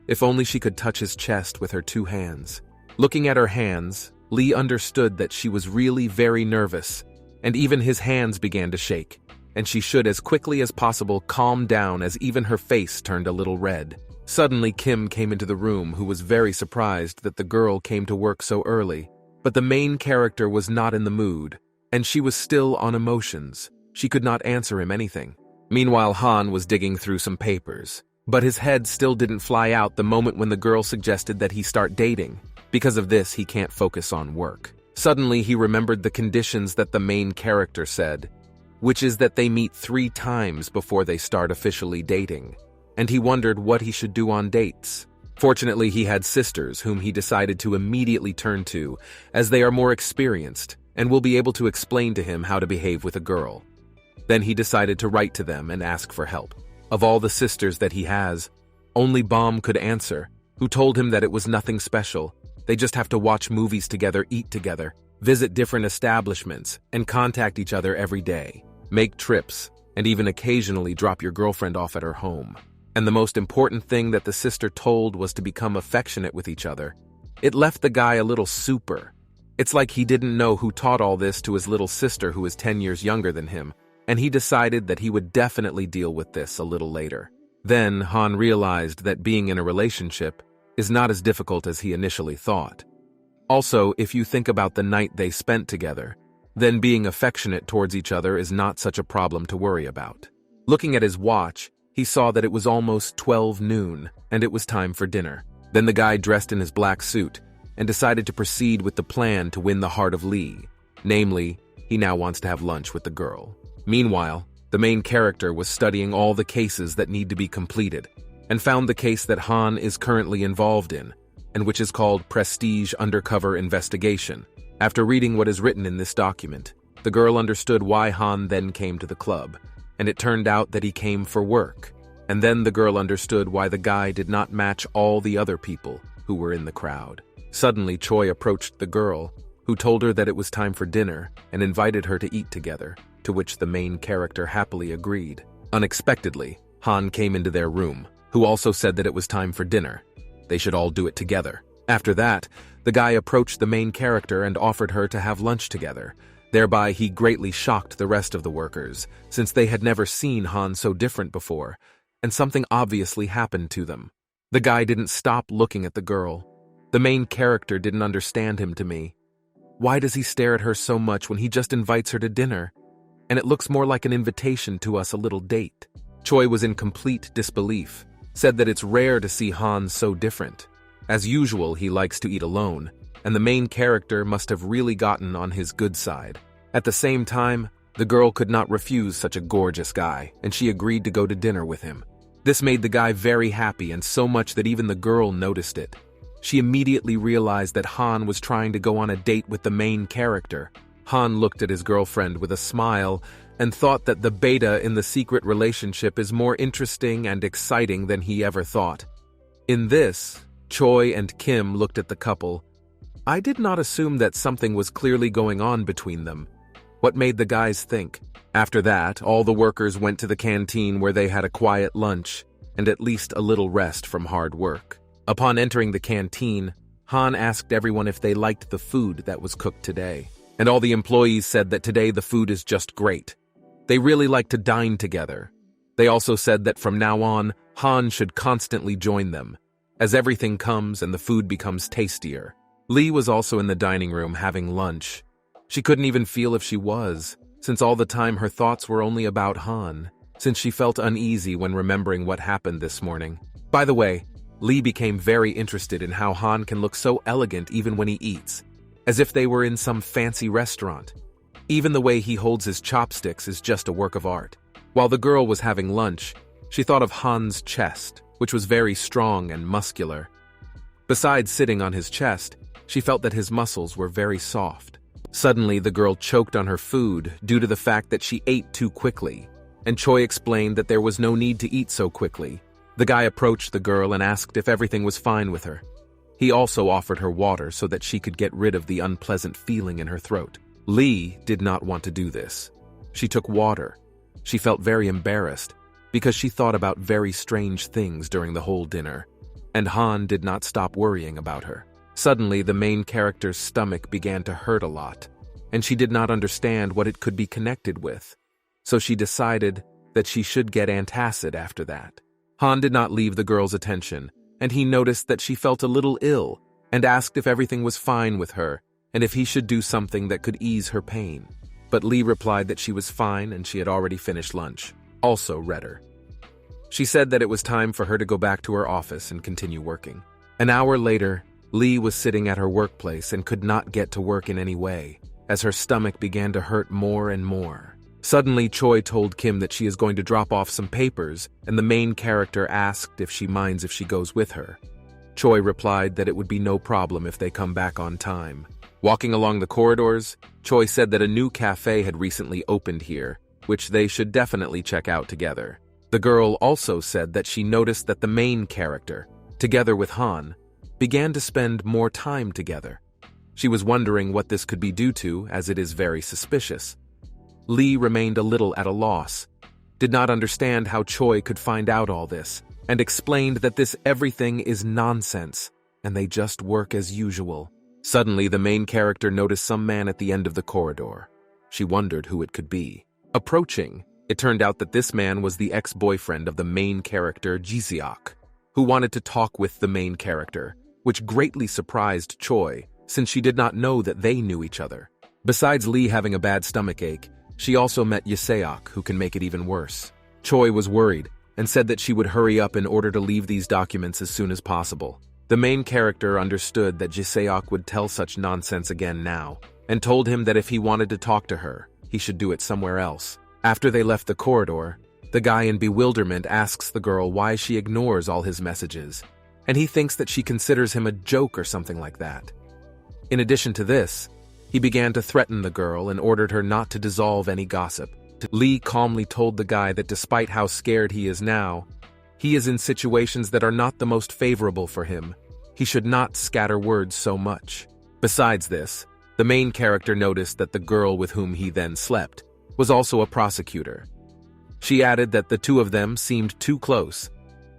If only she could touch his chest with her 2 hands. Looking at her hands, Lee understood that she was really very nervous, and even his hands began to shake, and she should as quickly as possible calm down as even her face turned a little red. Suddenly Kim came into the room, who was very surprised that the girl came to work so early. But the main character was not in the mood, and she was still on emotions. She could not answer him anything. Meanwhile, Han was digging through some papers, but his head still didn't fly out the moment when the girl suggested that he start dating. Because of this, he can't focus on work. Suddenly, he remembered the conditions that the main character said, which is that they meet 3 times before they start officially dating, and he wondered what he should do on dates. Fortunately, he had sisters whom he decided to immediately turn to, as they are more experienced and will be able to explain to him how to behave with a girl. Then he decided to write to them and ask for help. Of all the sisters that he has, only Bomb could answer, who told him that it was nothing special. They just have to watch movies together, eat together, visit different establishments, and contact each other every day, make trips, and even occasionally drop your girlfriend off at her home. And the most important thing that the sister told was to become affectionate with each other. It left the guy a little super. It's like he didn't know who taught all this to his little sister, who is 10 years younger than him, and he decided that he would definitely deal with this a little later. Then Han realized that being in a relationship is not as difficult as he initially thought. Also, if you think about the night they spent together, then being affectionate towards each other is not such a problem to worry about. Looking at his watch, he saw that it was almost 12 noon, and it was time for dinner. Then the guy dressed in his black suit and decided to proceed with the plan to win the heart of Lee. Namely, he now wants to have lunch with the girl. Meanwhile, the main character was studying all the cases that need to be completed, and found the case that Han is currently involved in, and which is called Prestige Undercover Investigation. After reading what is written in this document, the girl understood why Han then came to the club, and it turned out that he came for work. And then the girl understood why the guy did not match all the other people who were in the crowd. Suddenly, Choi approached the girl, who told her that it was time for dinner and invited her to eat together, to which the main character happily agreed. Unexpectedly, Han came into their room, who also said that it was time for dinner. They should all do it together. After that, the guy approached the main character and offered her to have lunch together. Thereby, he greatly shocked the rest of the workers, since they had never seen Han so different before, and something obviously happened to them. The guy didn't stop looking at the girl. The main character didn't understand him to me. Why does he stare at her so much when he just invites her to dinner? And it looks more like an invitation to us, a little date. Choi was in complete disbelief, said that it's rare to see Han so different. As usual, he likes to eat alone, and the main character must have really gotten on his good side. At the same time, the girl could not refuse such a gorgeous guy, and she agreed to go to dinner with him. This made the guy very happy, and so much that even the girl noticed it. She immediately realized that Han was trying to go on a date with the main character. Han looked at his girlfriend with a smile and thought that the beta in the secret relationship is more interesting and exciting than he ever thought. In this, Choi and Kim looked at the couple. I did not assume that something was clearly going on between them. What made the guys think? After that, all the workers went to the canteen where they had a quiet lunch and at least a little rest from hard work. Upon entering the canteen, Han asked everyone if they liked the food that was cooked today. And all the employees said that today the food is just great. They really like to dine together. They also said that from now on, Han should constantly join them, as everything comes and the food becomes tastier. Lee was also in the dining room having lunch. She couldn't even feel if she was, since all the time her thoughts were only about Han, since she felt uneasy when remembering what happened this morning. By the way, Lee became very interested in how Han can look so elegant even when he eats, as if they were in some fancy restaurant. Even the way he holds his chopsticks is just a work of art. While the girl was having lunch, she thought of Han's chest, which was very strong and muscular. Besides sitting on his chest, she felt that his muscles were very soft. Suddenly, the girl choked on her food due to the fact that she ate too quickly, and Choi explained that there was no need to eat so quickly. The guy approached the girl and asked if everything was fine with her. He also offered her water so that she could get rid of the unpleasant feeling in her throat. Lee did not want to do this. She took water. She felt very embarrassed because she thought about very strange things during the whole dinner, and Han did not stop worrying about her. Suddenly, the main character's stomach began to hurt a lot, and she did not understand what it could be connected with. So she decided that she should get antacid after that. Han did not leave the girl's attention, and he noticed that she felt a little ill and asked if everything was fine with her and if he should do something that could ease her pain. But Lee replied that she was fine and she had already finished lunch. Also read her. She said that it was time for her to go back to her office and continue working. An hour later, Lee was sitting at her workplace and could not get to work in any way, as her stomach began to hurt more and more. Suddenly, Choi told Kim that she is going to drop off some papers, and the main character asked if she minds if she goes with her. Choi replied that it would be no problem if they come back on time. Walking along the corridors, Choi said that a new cafe had recently opened here, which they should definitely check out together. The girl also said that she noticed that the main character, together with Han, began to spend more time together. She was wondering what this could be due to, as it is very suspicious. Lee remained a little at a loss, did not understand how Choi could find out all this, and explained that this everything is nonsense, and they just work as usual. Suddenly, the main character noticed some man at the end of the corridor. She wondered who it could be. Approaching, it turned out that this man was the ex-boyfriend of the main character, Ji-seok, who wanted to talk with the main character, which greatly surprised Choi, since she did not know that they knew each other. Besides Lee having a bad stomachache, she also met Ji-seok, who can make it even worse. Choi was worried and said that she would hurry up in order to leave these documents as soon as possible. The main character understood that Ji-seok would tell such nonsense again now, and told him that if he wanted to talk to her, he should do it somewhere else. After they left the corridor, the guy in bewilderment asks the girl why she ignores all his messages, and he thinks that she considers him a joke or something like that. In addition to this, he began to threaten the girl and ordered her not to dissolve any gossip. Lee calmly told the guy that despite how scared he is now, he is in situations that are not the most favorable for him. He should not scatter words so much. Besides this, the main character noticed that the girl with whom he then slept was also a prosecutor. She added that the two of them seemed too close,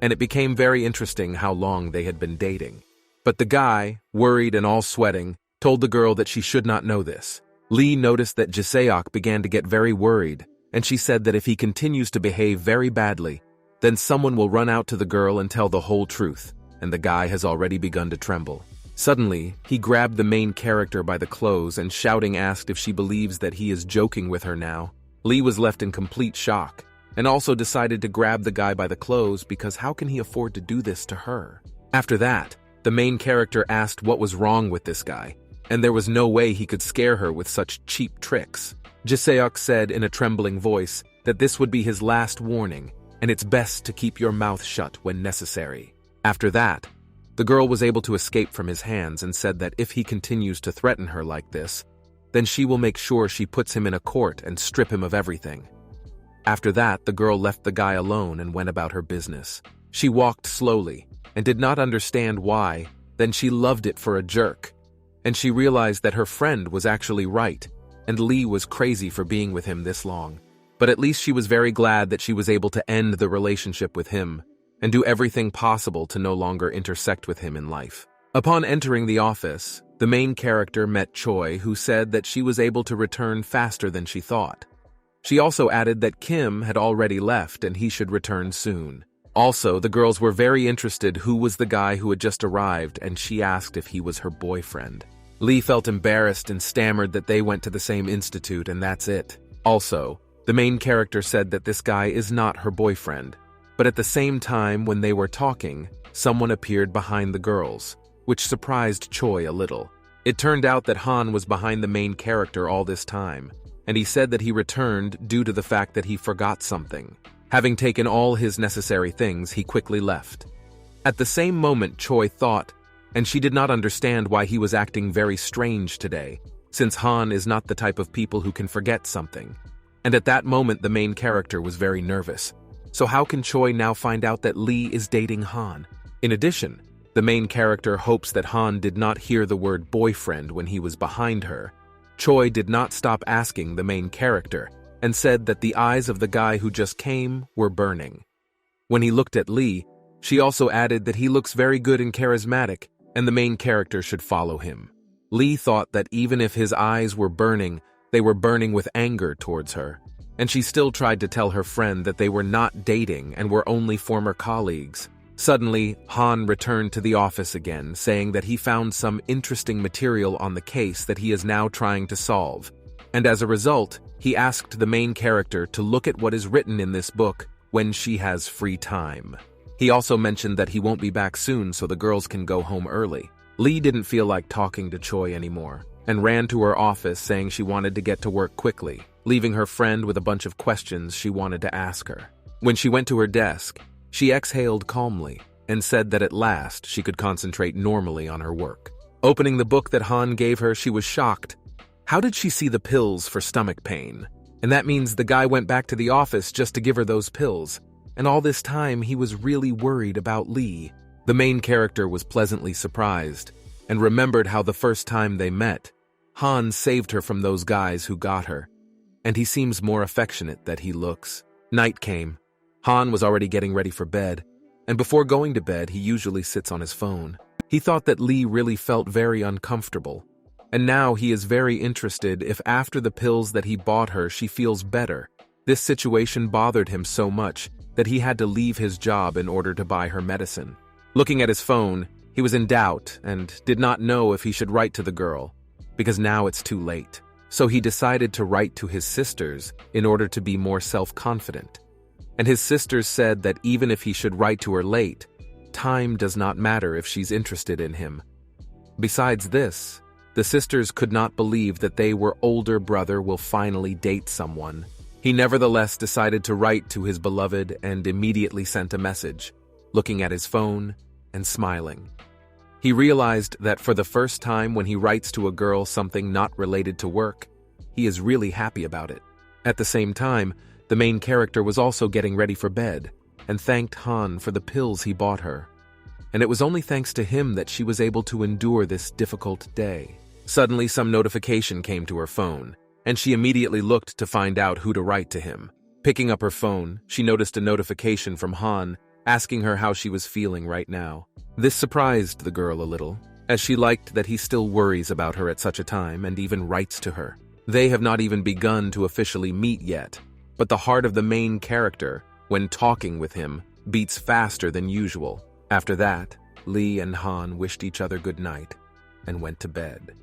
and it became very interesting how long they had been dating. But the guy, worried and all sweating, told the girl that she should not know this. Lee noticed that Ji-seok began to get very worried, and she said that if he continues to behave very badly, then someone will run out to the girl and tell the whole truth, and the guy has already begun to tremble. Suddenly, he grabbed the main character by the clothes and shouting asked if she believes that he is joking with her now. Lee was left in complete shock, and also decided to grab the guy by the clothes because how can he afford to do this to her? After that, the main character asked what was wrong with this guy, and there was no way he could scare her with such cheap tricks. Ji-seok said in a trembling voice that this would be his last warning, and it's best to keep your mouth shut when necessary. After that, the girl was able to escape from his hands and said that if he continues to threaten her like this, then she will make sure she puts him in a court and strip him of everything. After that, the girl left the guy alone and went about her business. She walked slowly and did not understand why, then she loved it for a jerk. And she realized that her friend was actually right, and Lee was crazy for being with him this long. But at least she was very glad that she was able to end the relationship with him and do everything possible to no longer intersect with him in life. Upon entering the office, the main character met Choi, who said that she was able to return faster than she thought. She also added that Kim had already left and he should return soon. Also, the girls were very interested who was the guy who had just arrived, and she asked if he was her boyfriend. Lee felt embarrassed and stammered that they went to the same institute and that's it. Also, the main character said that this guy is not her boyfriend. But at the same time, when they were talking, someone appeared behind the girls, which surprised Choi a little. It turned out that Han was behind the main character all this time, and he said that he returned due to the fact that he forgot something. Having taken all his necessary things, he quickly left. At the same moment, Choi thought, and she did not understand why he was acting very strange today, since Han is not the type of people who can forget something. And at that moment, the main character was very nervous. So how can Choi now find out that Lee is dating Han? In addition, the main character hopes that Han did not hear the word boyfriend when he was behind her. Choi did not stop asking the main character and said that the eyes of the guy who just came were burning. When he looked at Lee, she also added that he looks very good and charismatic, and the main character should follow him. Lee thought that even if his eyes were burning, they were burning with anger towards her, and she still tried to tell her friend that they were not dating and were only former colleagues. Suddenly, Han returned to the office again, saying that he found some interesting material on the case that he is now trying to solve, and as a result, he asked the main character to look at what is written in this book when she has free time. He also mentioned that he won't be back soon so the girls can go home early. Lee didn't feel like talking to Choi anymore, and ran to her office saying she wanted to get to work quickly, leaving her friend with a bunch of questions she wanted to ask her. When she went to her desk, she exhaled calmly and said that at last she could concentrate normally on her work. Opening the book that Han gave her, she was shocked. How did she see the pills for stomach pain? And that means the guy went back to the office just to give her those pills. And all this time, he was really worried about Lee. The main character was pleasantly surprised and remembered how the first time they met, Han saved her from those guys who got her. And he seems more affectionate than he looks. Night came. Han was already getting ready for bed, and before going to bed, he usually sits on his phone. He thought that Lee really felt very uncomfortable, and now he is very interested if after the pills that he bought her, she feels better. This situation bothered him so much that he had to leave his job in order to buy her medicine. Looking at his phone, he was in doubt and did not know if he should write to the girl, because now it's too late. So he decided to write to his sisters in order to be more self-confident. And his sisters said that even if he should write to her late, time does not matter if she's interested in him. Besides this, the sisters could not believe that their older brother will finally date someone. He nevertheless decided to write to his beloved and immediately sent a message, looking at his phone and smiling. He realized that for the first time when he writes to a girl something not related to work, he is really happy about it. At the same time, the main character was also getting ready for bed and thanked Han for the pills he bought her. And it was only thanks to him that she was able to endure this difficult day. Suddenly, some notification came to her phone, and she immediately looked to find out who to write to him. Picking up her phone, she noticed a notification from Han asking her how she was feeling right now. This surprised the girl a little, as she liked that he still worries about her at such a time and even writes to her. They have not even begun to officially meet yet, but the heart of the main character, when talking with him, beats faster than usual. After that, Lee and Han wished each other good night and went to bed.